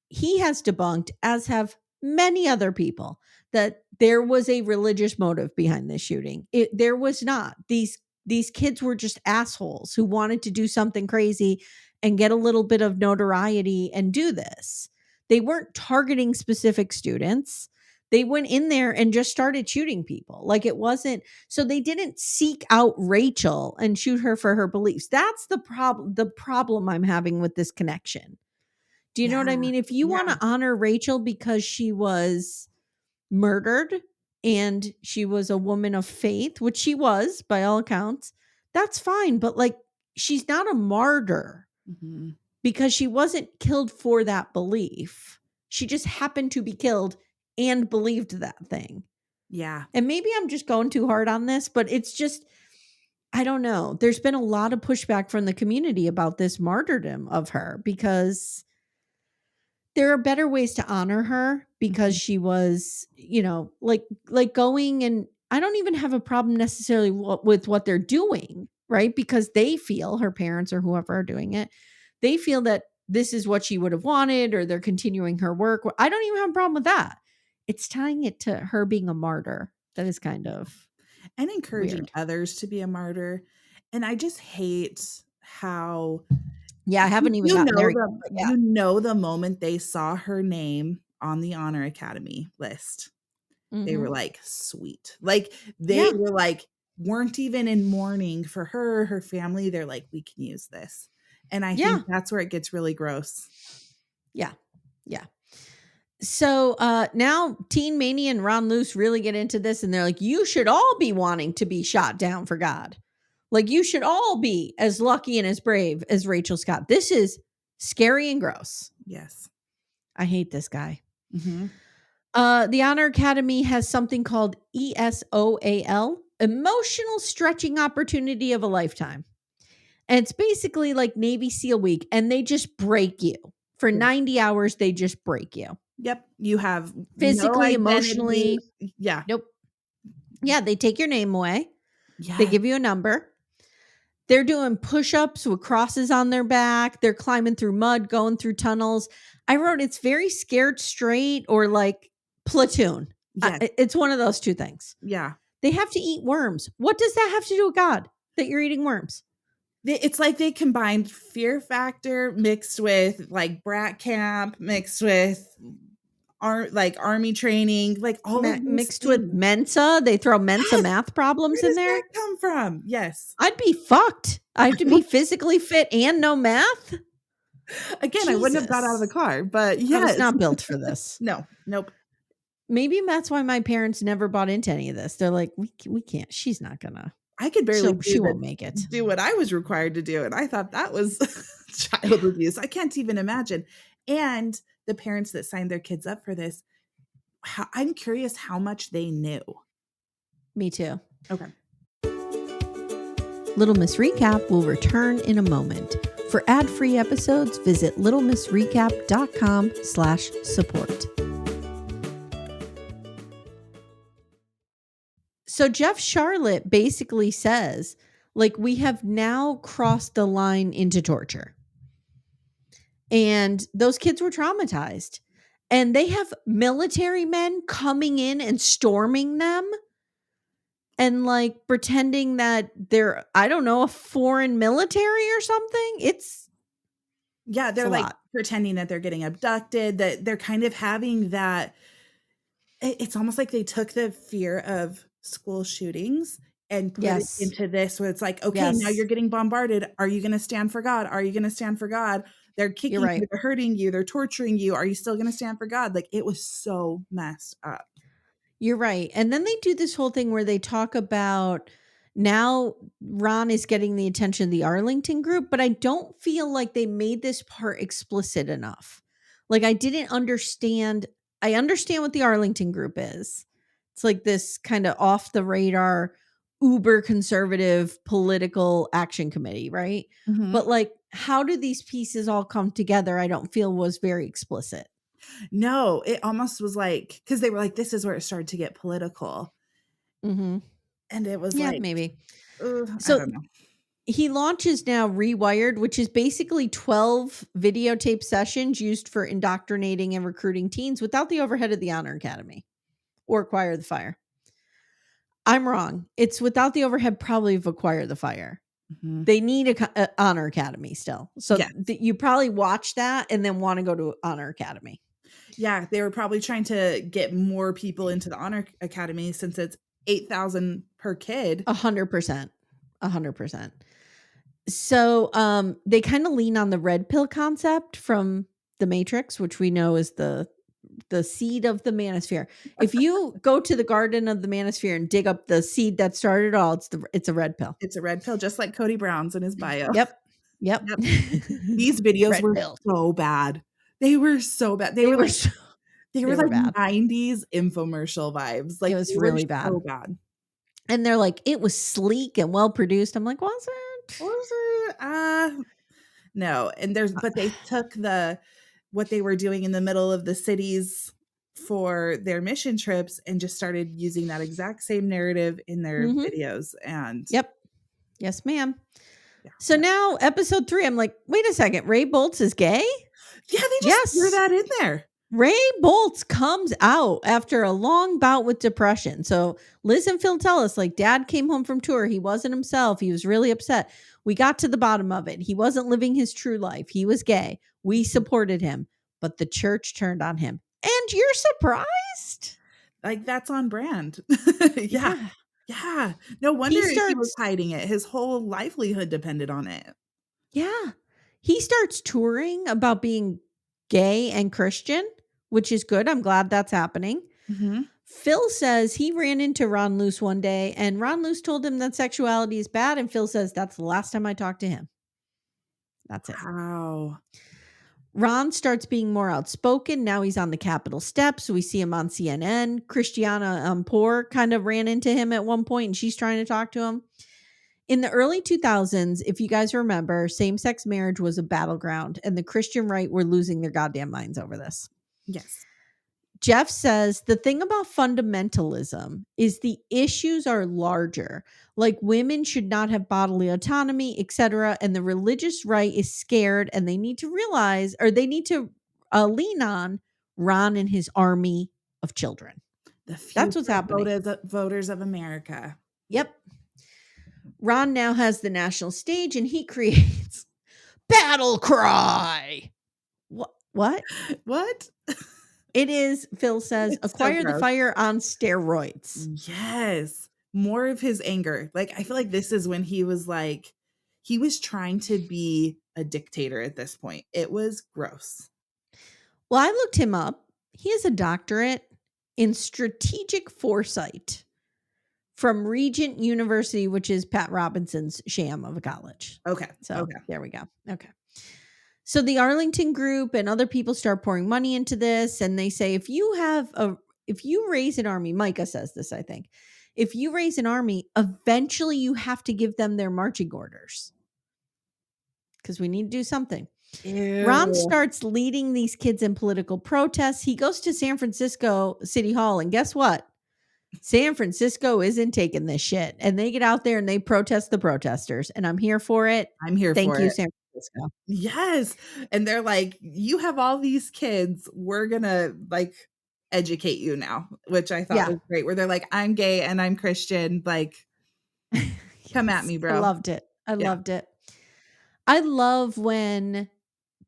He has debunked, as have many other people, that there was a religious motive behind this shooting. There was not. These kids were just assholes who wanted to do something crazy and get a little bit of notoriety and do this. They weren't targeting specific students. They went in there and just started shooting people. Like it wasn't, so they didn't seek out Rachel and shoot her for her beliefs. That's the problem I'm having with this connection. Do you know Yeah, what I mean? If you want yeah, to honor Rachel because she was murdered and she was a woman of faith, which she was by all accounts, that's fine. But like, she's not a martyr mhm, because she wasn't killed for that belief. She just happened to be killed and believed that thing. yeah, And maybe I'm just going too hard on this, but it's just, I don't know. There's been a lot of pushback from the community about this martyrdom of her because there are better ways to honor her because mhm, she was, like going, and I don't even have a problem necessarily with what they're doing, right? Because they feel, her parents or whoever are doing it, they feel that this is what she would have wanted or they're continuing her work. I don't even have a problem with that. It's tying it to her being a martyr that is kind of and encouraging weird. others to be a martyr, and I just hate how Yeah, I haven't even gotten there yet, but yeah. you know the moment they saw her name on the Honor Academy list, they were Mhm. like, "Sweet." Like, they Yeah. were like, weren't even in mourning for her, her family, they're like, "We can use this." And I think Yeah. that's where it gets really gross. Yeah. Yeah. So now Teen Mania and Ron Luce really get into this and they're like, you should all be wanting to be shot down for God. Like you should all be as lucky and as brave as Rachel Scott. This is scary and gross. Yes. I hate this guy. Mhm. The Honor Academy has something called ESOAL, Emotional Stretching Opportunity of a Lifetime. And it's basically like Navy SEAL week, and they just break you. For Yeah. 90 hours, they just break you. Yep. You have no Physically, identity. emotionally. Yeah. Nope. Yeah, they take your name away. They Yes. give you a number. They're doing push-ups with crosses on their back. They're climbing through mud, going through tunnels. I wrote it's very scared straight or like platoon. Yes. It's one of those two things. Yeah. They have to eat worms. What does that have to do with God that you're eating worms? It's like they combined Fear Factor mixed with, like, brat camp, mixed with army training, like, all of these Mixed with things. Mensa. They throw Mensa Yes! math Where problems in does that there. come from? Yes. I'd be fucked. I have to be physically fit and know math. Again, I wouldn't have got out of the Jesus. car, but I was yes. not built for this. No, nope. Maybe that's why my parents never bought into any of this. They're like, we can't. She's not gonna. I could barely She won't make it. do what I was required to do, and I thought that was child abuse. I can't even imagine. And the parents that signed their kids up for this, I'm curious how much they knew. Me too. Okay. Little Miss Recap will return in a moment. For ad-free episodes, visit littlemissrecap.com/support. So Jeff Charlotte basically says, like, we have now crossed the line into torture. And those kids were traumatized. And they have military men coming in and storming them and like pretending that they're, I don't know, a foreign military or something. It's They're a like lot. pretending that they're getting abducted, that they're kind of having that. It's almost like they took the fear of school shootings and put it Yes. into this where it's like, okay, now Yes. you're getting bombarded. Are you going to stand for God? Are you going to stand for God? They're You're kicking right. you, they're hurting you, they're torturing you. Are you still going to stand for God? Like, it was so messed up. You're right. And then they do this whole thing where they talk about now Ron is getting the attention of the Arlington group, but I don't feel like they made this part explicit enough. Like I didn't understand. I understand what the Arlington group is. It's like this kind of off the radar, uber conservative political action committee, right? Mhm. But like, how do these pieces all come together? I don't feel was very explicit. No, it almost was like, because they were like, this is where it started to get political. Mm-hmm. And it was Yeah, like, maybe. I So don't know. he launches now Rewired, which is basically 12 videotape sessions used for indoctrinating and recruiting teens without the overhead of the Honor Academy or Choir of the Fire. I'm wrong. It's without the overhead probably of Acquire the Fire. Mhm. They need a Honor Academy still. So Yes. you probably watch that and then want to go to Honor Academy. Yeah, they were probably trying to get more people into the Honor Academy since it's 8,000 per kid. 100%. 100%. So they kind of lean on the red pill concept from the Matrix, which we know is the seed of the manosphere. If you go to the garden of the manosphere and dig up the seed that started it all, it's a red pill. It's a red pill, just like Cody Brown's in his bio. Yep. Yep. Yep. These videos Red were pill. so bad. They were so bad. They were They were they were like bad. 90s infomercial vibes. It Like, was they were really bad. so bad. And they're like, it was sleek and well produced. I'm like, was it? What was it? No. And but they took what they were doing in the middle of the cities for their mission trips and just started using that exact same narrative in their Mm-hmm. videos. And Yep. Yes, ma'am. yeah, So no. now episode 3, I'm like, wait a second, Ray Boltz is gay? Yeah, they just threw Yes. that in there. Ray Boltz comes out after a long bout with depression. So Liz and Phil tell us, like, dad came home from tour. He wasn't himself. He was really upset. We got to the bottom of it. He wasn't living his true life. He was gay. We supported him, but the church turned on him. And you're surprised? Like, that's on brand. Yeah. Yeah. Yeah. No wonder He he was starts, hiding it. His whole livelihood depended on it. yeah. He starts touring about being gay and Christian, which is good. I'm glad that's happening. Mhm. Phil says he ran into Ron Luce one day and Ron Luce told him that sexuality is bad. And Phil says, that's the last time I talked to him. That's it. Wow. Ron starts being more outspoken. Now he's on the Capitol steps. We see him on CNN. Christiana Ampore kind of ran into him at one point and she's trying to talk to him. In the early 2000s, if you guys remember, same-sex marriage was a battleground and the Christian right were losing their goddamn minds over this. Yes. Jeff says the thing about fundamentalism is the issues are larger, like women should not have bodily autonomy, etc. And the religious right is scared and they need to realize, or they need to lean on Ron and his army of children. The That's what's future happening. voters of America. Yep. Ron now has the national stage and he creates Battle Cry. What? What? It is, Phil says, It's so acquire the gross. fire on steroids. Yes. More of his anger. Like, I feel like this is when he was like, he was trying to be a dictator at this point. It was gross. Well, I looked him up. He has a doctorate in strategic foresight from Regent University, which is Pat Robinson's sham of a college. Okay. So Okay. there we go. Okay. So the Arlington group and other people start pouring money into this. And they say, if you raise an army, Micah says this, I think, if you raise an army, eventually you have to give them their marching orders because we need to do something. Ron Ew. starts leading these kids in political protests. He goes to San Francisco City Hall, and guess what? San Francisco isn't taking this shit. And they get out there and they protest the protesters. And I'm here for it. I'm here Thank for you, it. San Francisco. Yes, and they're like, "You have all these kids, we're gonna, like, educate you now," which I thought Yeah. was great, where they're like, "I'm gay and I'm Christian, like, come at Yes. me, I bro." loved it. I Yeah. loved it. I love when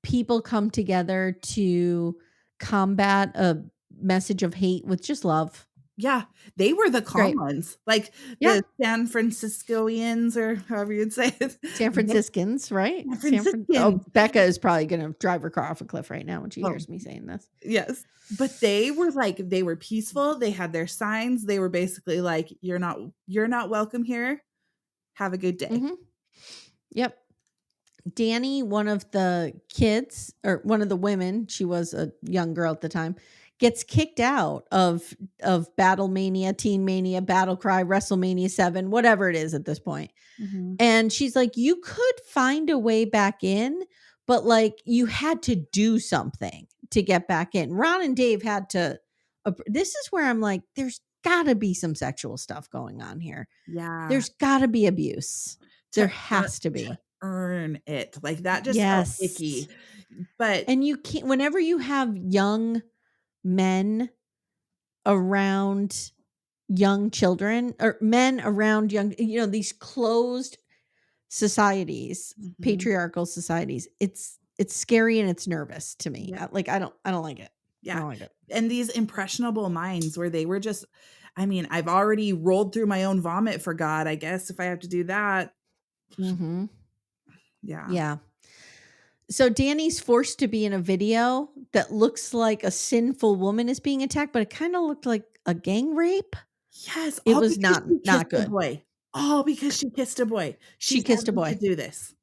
people come together to combat a message of hate with just love. Yeah, they were the It's calm great. ones, like, Yeah. the San Franciscoians or however you'd say it. San They Franciscans, right? San Franciscans. Becca is probably gonna drive her car off a cliff right now when she Oh, hears me saying this. yes, but they were, like, they were peaceful, they had their signs, they were basically like, "You're not welcome here, have a good day." Mhm. Yep. Danny, one of the kids or one of the women, she was a young girl at the time, gets kicked out of Battle Mania, Teen Mania, Battle Cry, WrestleMania 7, whatever it is at this point. Mhm. And she's like, "You could find a way back in, but like you had to do something to get back in." Ron and Dave had to this is where I'm like, there's got to be some sexual stuff going on here. Yeah. There's got to be abuse. There To earn has to to be. earn it, like, that just felt Yes. icky, but And you can't whenever you have young men around young children or men around young, these closed societies, Mhm. patriarchal societies, it's scary and it's nervous to me. Yep, I don't like it. I yeah, don't like it. and these impressionable minds where they were just I mean, I've already rolled through my own vomit for God, I guess if I have to do that. Mhm. Yeah. Yeah. So Danny's forced to be in a video that looks like a sinful woman is being attacked, but it kind of looked like a gang rape. Yes, It all was because not she kissed not a good. boy. All because she kissed a boy. She She's kissed a having to boy. do this,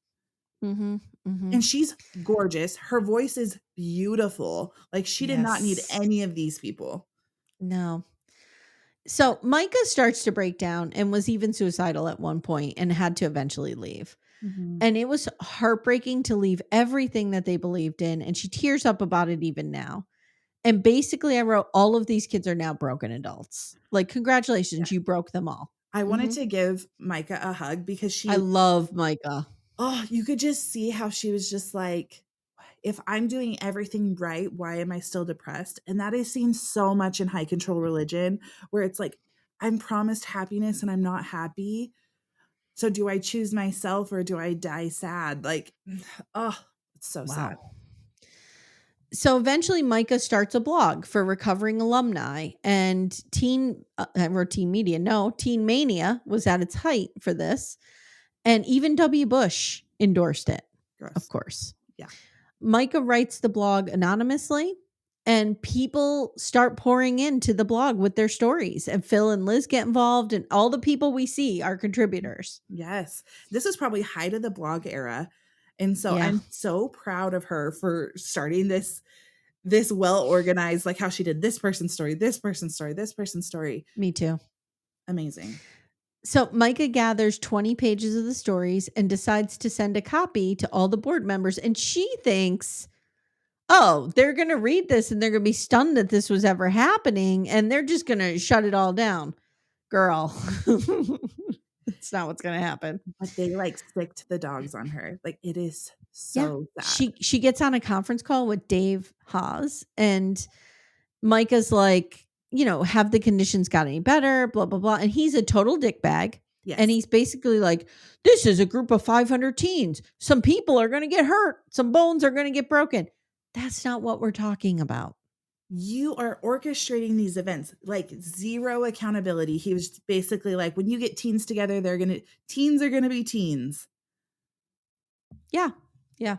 Mhm. Mhm. and she's gorgeous, her voice is beautiful, like, she did not need Yes. any of these people. No. So Micah starts to break down and was even suicidal at one point and had to eventually leave. Mhm. And it was heartbreaking to leave everything that they believed in. And she tears up about it even now. And basically, I wrote, all of these kids are now broken adults. Like, Yeah. congratulations, you broke them all. I wanted Mhm. to give Micah a hug because I love Micah. you could just see how she was just like, "If I'm doing everything right, why am I still depressed?" And that is seen so much in high control religion where it's like, "I'm promised happiness and I'm not happy. So do I choose myself or do I die sad?" Like, oh, it's so sad. Wow. So eventually, Micah starts a blog for recovering alumni, and I wrote Teen Media. No, Teen Mania was at its height for this, and even W. Bush endorsed it, of Gross. course. Yeah. Micah writes the blog anonymously, and people start pouring into the blog with their stories. And Phil and Liz get involved, and all the people we see are contributors. Yes. This is probably height of the blog era. And so Yeah, I'm so proud of her for starting this well organized, like how she did this person's story, this person's story, this person's story. me too. Amazing. So Micah gathers 20 pages of the stories and decides to send a copy to all the board members. And she thinks, oh, they're going to read this and they're going to be stunned that this was ever happening. And they're just going to shut it all down. Girl, that's not what's going to happen. But they like sicked the dogs on her. Like it is Yeah. so sad. She gets on a conference call with Dave Haas, and Micah's like, have the conditions got any better? Blah, blah, blah. And he's a total dickbag. And Yes. he's basically like, this is a group of 500 teens. Some people are going to get hurt. Some bones are going to get broken. That's not what we're talking about. You are orchestrating these events, like zero accountability. He was basically like, when you get teens together, teens are gonna be teens. Yeah. Yeah.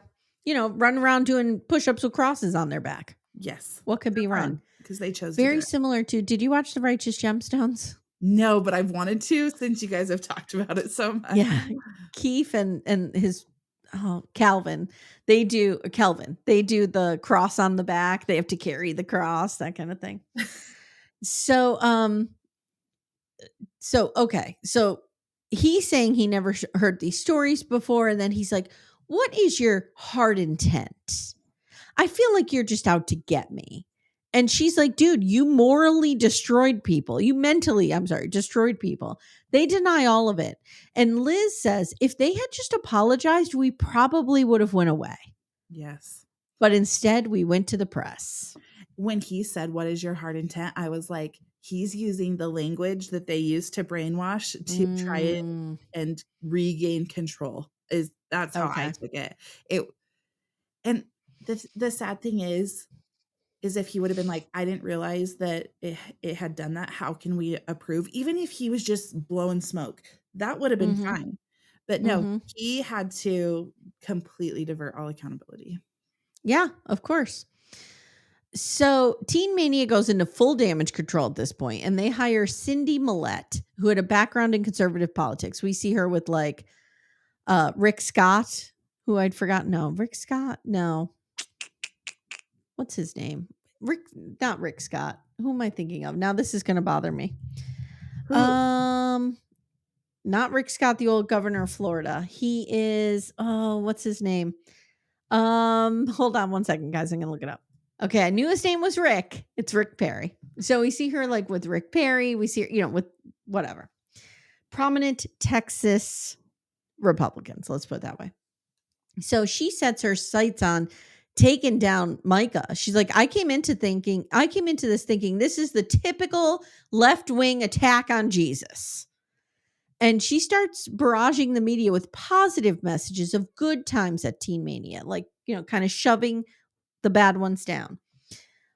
Run around doing push ups with crosses on their back. Yes. What could be wrong? Because they chose to do Very it. similar to, did you watch The Righteous Gemstones? No, but I've wanted to since you guys have talked about it so much. Yeah. Keith and his Calvin, they do the cross on the back. They have to carry the cross, that kind of thing. So Okay. So he's saying he never heard these stories before. And then he's like, what is your heart intent? I feel like you're just out to get me. And she's like, dude, you morally destroyed people. You mentally, I'm sorry, destroyed people. They deny all of it. And Liz says, if they had just apologized, we probably would have went away. Yes. But instead, we went to the press. When he said, "What is your heart intent?" I was like, he's using the language that they use to brainwash to try it Mm, and regain control. That's how I okay. took it. It and the sad thing is if he would have been like, "I didn't realize that it had done that. How can we approve?" Even if he was just blowing smoke, that would have been Mm-hmm. fine. But no, Mm-hmm. he had to completely divert all accountability. Yeah, of course. So Teen Mania goes into full damage control at this point, and they hire Cindy Millette, who had a background in conservative politics. We see her with like Rick Scott, who I'd forgotten. No, Rick Scott. No, what's his name? Rick, not Rick Scott. Who am I thinking of? Now this is going to bother me. Who Um, not Rick Scott, the old governor of Florida. He is. Oh, what's his name? Hold on one second, guys. I'm gonna look it up. Okay, I knew his name was Rick. It's Rick Perry. So we see her like with Rick Perry. We see her, with whatever prominent Texas Republicans. Let's put it that way. So she sets her sights on taking down Micah. She's like, I came into this thinking this is the typical left wing attack on Jesus. And she starts barraging the media with positive messages of good times at Teen Mania, like, kind of shoving the bad ones down.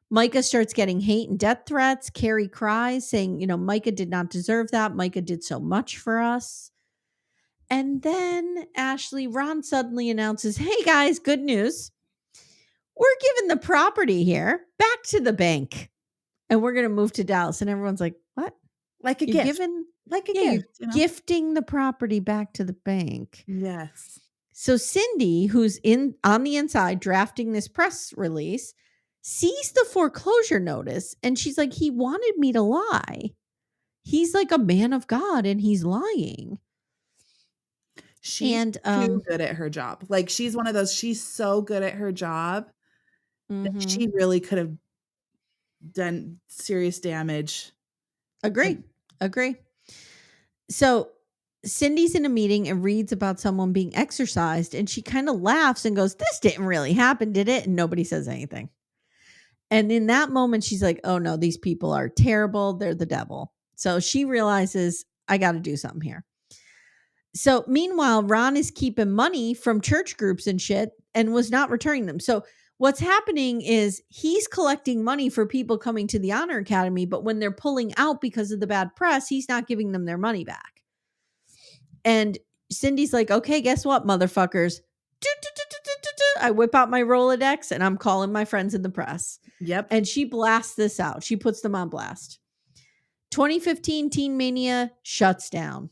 Micah starts getting hate and death threats. Carrie cries, saying, Micah did not deserve that. Micah did so much for us. And then Ron suddenly announces, hey guys, good news. We're giving the property here back to the bank and we're going to move to Dallas. And everyone's like, what? like a You're gift. giving, Like a yeah, you're gift, you know? gifting the property back to the bank. Yes. So Cindy, who's on the inside drafting this press release, sees the foreclosure notice and she's like, he wanted me to lie. He's like a man of God and he's lying. She's And too good at her job. Like, she's so good at her job that mhm, she really could have done serious damage. agree. And Agree. So Cindy's in a meeting and reads about someone being exorcised and she kind of laughs and goes, this didn't really happen, did it? And nobody says anything. And in that moment, she's like, oh no, these people are terrible. They're the devil. So she realizes, I got to do something here. So meanwhile, Ron is keeping money from church groups and shit and was not returning them. So what's happening is he's collecting money for people coming to the Honor Academy, but when they're pulling out because of the bad press, he's not giving them their money back. And Cindy's like, okay, guess what, motherfuckers? I whip out my Rolodex and I'm calling my friends in the press. yep. And she blasts this out. She puts them on blast. 2015 Teen Mania shuts down.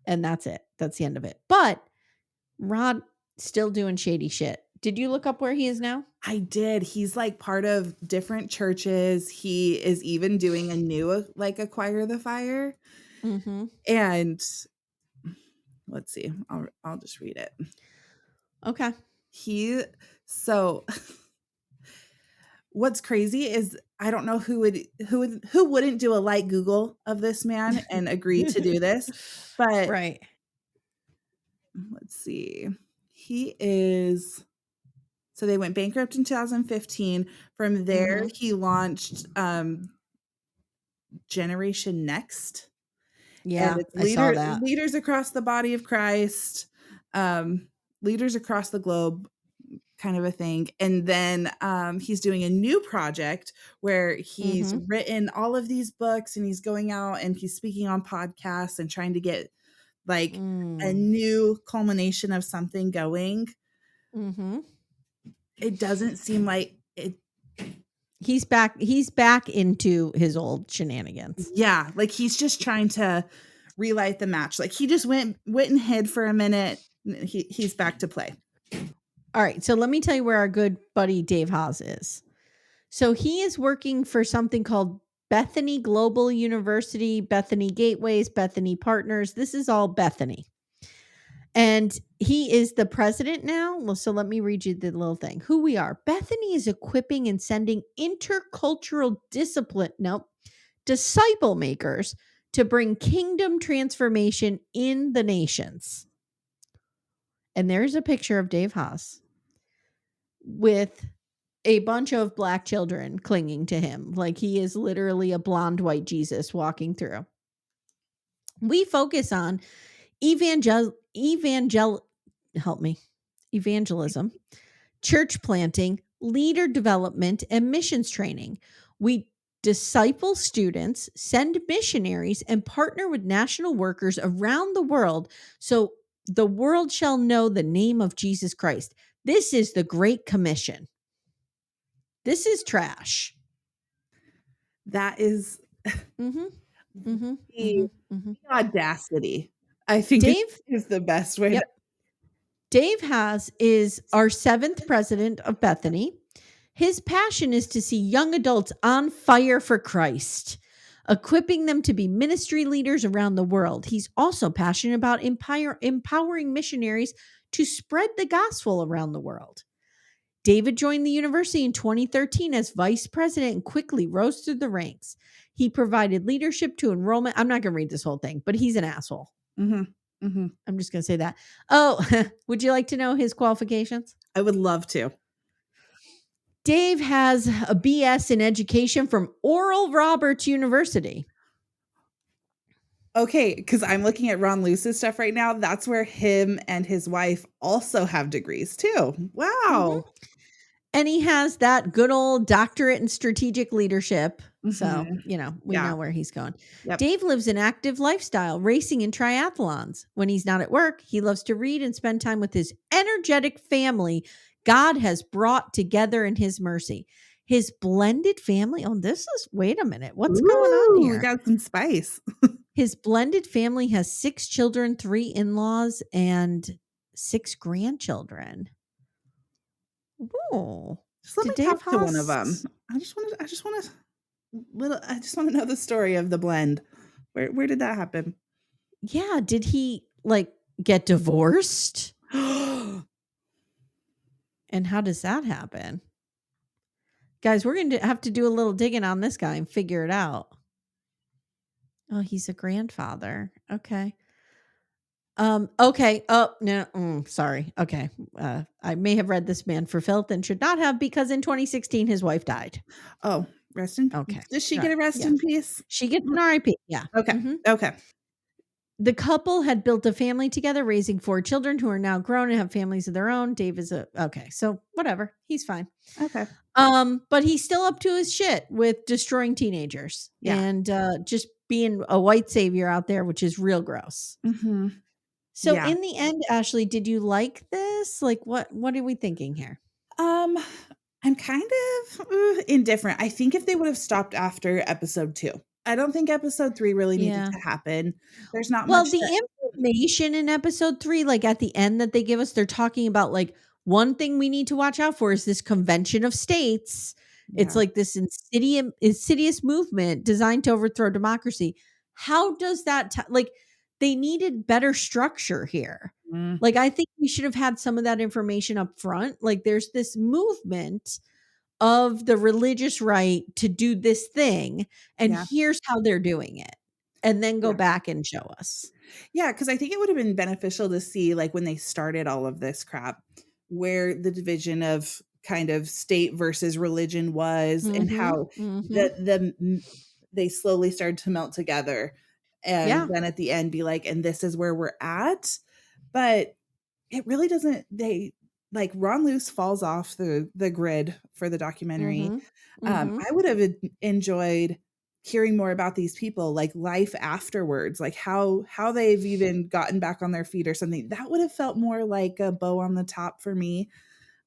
And that's it. That's the end of it. But Rod still doing shady shit. Did you look up where he is now? I did. He's, like, part of different churches. He is even doing a new, like, Acquire the Fire. Mm-hmm. And let's see. I'll just read it. Okay. He so what's crazy is I don't know who wouldn't do a light Google of this man and agree to do this, but Right. let's see. He is so they went bankrupt in 2015. From there, Mm-hmm. he launched Generation Next, and Yeah, it's I saw that. leaders across the body of Christ, um, leaders across the globe, kind of a thing. And then he's doing a new project where he's Mm-hmm. written all of these books and he's going out and he's speaking on podcasts and trying to get like a Mm. new culmination of something going. Mm-hmm. It doesn't seem like it. He's back. He's back into his old shenanigans. Yeah, like he's just trying to relight the match. Like he just went and hid for a minute. He's back to play. All right. So let me tell you where our good buddy Dave Haas is. So he is working for something called Bethany Global University, Bethany Gateways, Bethany Partners. This is all Bethany. And he is the president now. Well, so let me read you the little thing. Who we are. Bethany is equipping and sending intercultural disciple makers to bring kingdom transformation in the nations. And there's a picture of Dave Haas with a bunch of black children clinging to him. Like he is literally a blonde white Jesus walking through. We focus on help me, evangelism, church planting, leader development, and missions training. We disciple students, send missionaries, and partner with national workers around the world so the world shall know the name of Jesus Christ. This is the Great Commission. This is trash. That is Mm-hmm. Mm-hmm. the Mm-hmm. Mm-hmm. audacity, I think, Dave, is the best way to. yep. Dave Haas is our 7th president of Bethany. His passion is to see young adults on fire for Christ, equipping them to be ministry leaders around the world. He's also passionate about empowering missionaries to spread the gospel around the world. David joined the university in 2013 as vice president and quickly rose through the ranks. He provided leadership to enrollment. I'm not going to read this whole thing, but he's an asshole. Mm-hmm. Mm-hmm. I'm just going to say that. Oh, would you like to know his qualifications? I would love to. Dave has a BS in education from Oral Roberts University. Okay, because I'm looking at Ron Luce's stuff right now. That's where him and his wife also have degrees too. Wow. Mm-hmm. And he has that good old doctorate in strategic leadership. So, Mm-hmm. we Yeah. know where he's going. Yep. Dave lives an active lifestyle, racing and triathlons. When he's not at work, he loves to read and spend time with his energetic family God has brought together in his mercy. His blended family. Oh, wait a minute. What's going on Ooh, we here? got some spice. His blended family has 6 children, 3 in-laws, and 6 grandchildren. Oh, Just let me did Dave talk to one of them. Haas? I just want to know the story of the blend. Where did that happen? Yeah, did he get divorced? And how does that happen? Guys, we're going to have to do a little digging on this guy and figure it out. Oh, he's a grandfather. Okay. Okay. Oh, no. Sorry. Okay. I may have read this man for filth and should not have because in 2016 his wife died. Oh, rest in peace. Okay. Does she All get right. a rest Yeah. in peace? She gets an RIP. Yeah. Okay. Mm-hmm. Okay. The couple had built a family together, raising 4 children who are now grown and have families of their own. Dave is okay. So whatever. He's fine. Okay. But he's still up to his shit with destroying teenagers Yeah. and just being a white savior out there, which is real gross. Mm-hmm. So Yeah. in the end, Ashley, did you like this? Like what are we thinking here? I'm kind of indifferent. I think if they would have stopped after episode 2, I don't think episode 3 really needed Yeah. to happen. There's not Well, much that. the information in episode 3, like at the end that they give us, they're talking about like one thing we need to watch out for is this convention of states. It's Yeah. like this insidious movement designed to overthrow democracy. How does that like they needed better structure here. Mm, Like I think we should have had some of that information up front. Like there's this movement of the religious right to do this thing and yeah. here's how they're doing it. And then go Yeah. back and show us. Yeah, because I think it would have been beneficial to see, like, when they started all of this crap, where the division of kind of state versus religion was, and Mhm, how mhm. they slowly started to melt together, and Yeah, then at the end be like, "And this is where we're at." But it really doesn't. They like Ron Luce falls off the grid for the documentary. mhm, mhm. I would have enjoyed hearing more about these people, like life afterwards, like how they've even gotten back on their feet or something. That would have felt more like a bow on the top for me,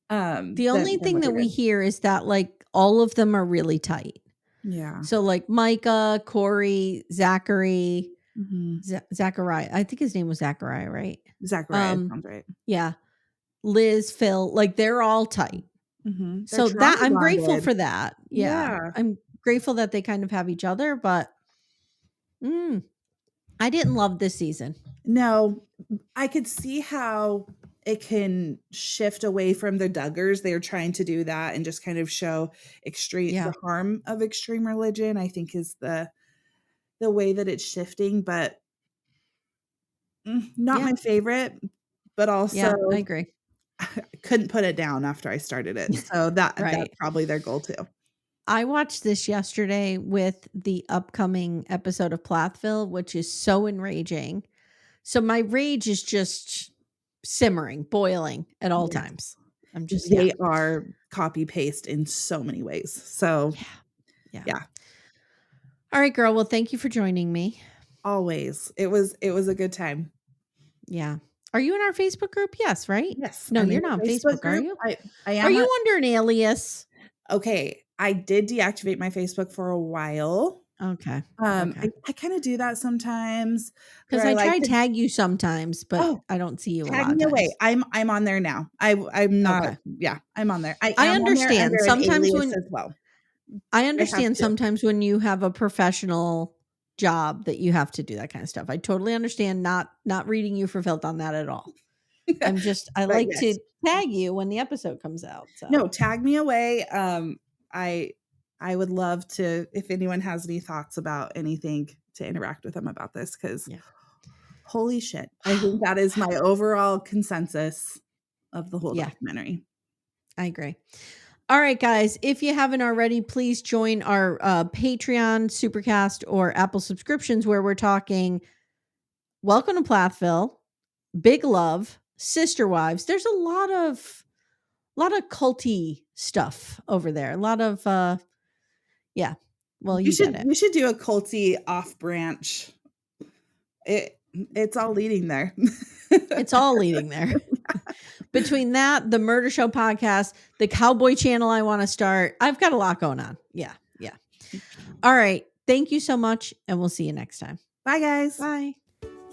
The only than thing what that it we is. hear is that, like, all of them are really tight. Yeah. So, like, Micah, Corey, Zachary, Mhm. Zachariah. I think his name was Zachariah, right? Zachariah Um, sounds right. yeah. Liz, Phil, like, they're all tight. Mhm. They're So that trauma I'm grateful bonded. for that. Yeah. Yeah. grateful that they kind of have each other, but I didn't love this season. No, I could see how it can shift away from the Duggars. They're trying to do that and just kind of show Yeah. the harm of extreme religion, I think is the way that it's shifting, but not Yeah. my favorite, but Yeah, I also agree. I couldn't put it down after I started it. So that's Right. probably their goal too. I watched this yesterday with the upcoming episode of Plathville, which is so enraging. So my rage is just simmering, boiling at all Yes. times. I'm just, yeah. They are copy paste in so many ways. So, Yeah. Yeah. yeah, All right, girl. Well, thank you for joining me. always. It was a good time. Yeah. Are you in our Facebook group? Yes, right? Yes, No, I'm in you're not on the Facebook Facebook, are group. you? I Are am you under an alias? okay, I did deactivate my Facebook for a while. Okay. I Okay. I kinda do that sometimes where Because I I like try to to tag you sometimes, but oh, I don't see you a tag lot of me away. times. I'm on there now. I'm not Okay. yeah, I'm on there. I I am on there understand. under an alias as well. I I have understand to. sometimes when you have a professional job that you have to do that kind of stuff. I totally understand not reading you for filth on that at all. I But like to yes. tag you when the episode comes out. So No, tag me away. I I would love to if anyone has any thoughts about anything to interact with them about this because yeah. holy shit. I think that is my overall consensus of the whole Yeah, documentary. I agree. All right, guys. If you haven't already, please join our Patreon, Supercast, or Apple subscriptions where we're talking Welcome to Plathville, Big Love, Sister Wives. There's a lot of culty stuff over there. A lot of yeah. Well, you get it. You should do a culty off branch. It's all leading there. It's all leading there. Between that, the Murder Show podcast, the Cowboy channel I want to start, I've got a lot going on. Yeah. Yeah. All right. Thank you so much, and we'll see you next time. Bye guys. Bye.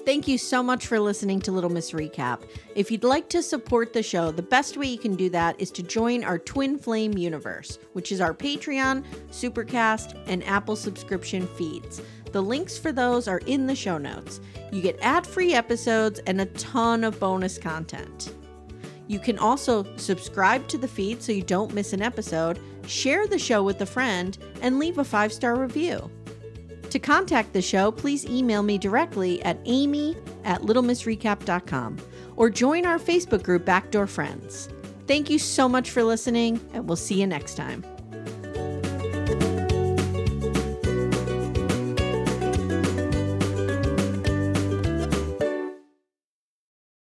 Thank you so much for listening to Little Miss Recap. If you'd like to support the show, the best way you can do that is to join our Twin Flame universe, which is our Patreon, Supercast, and Apple subscription feeds. The links for those are in the show notes. You get ad-free episodes and a ton of bonus content. You can also subscribe to the feed so you don't miss an episode, share the show with a friend, and leave a 5-star review. To contact the show, please email me directly at amy@littlemissrecap.com or join our Facebook group Backdoor Friends. Thank you so much for listening, and we'll see you next time.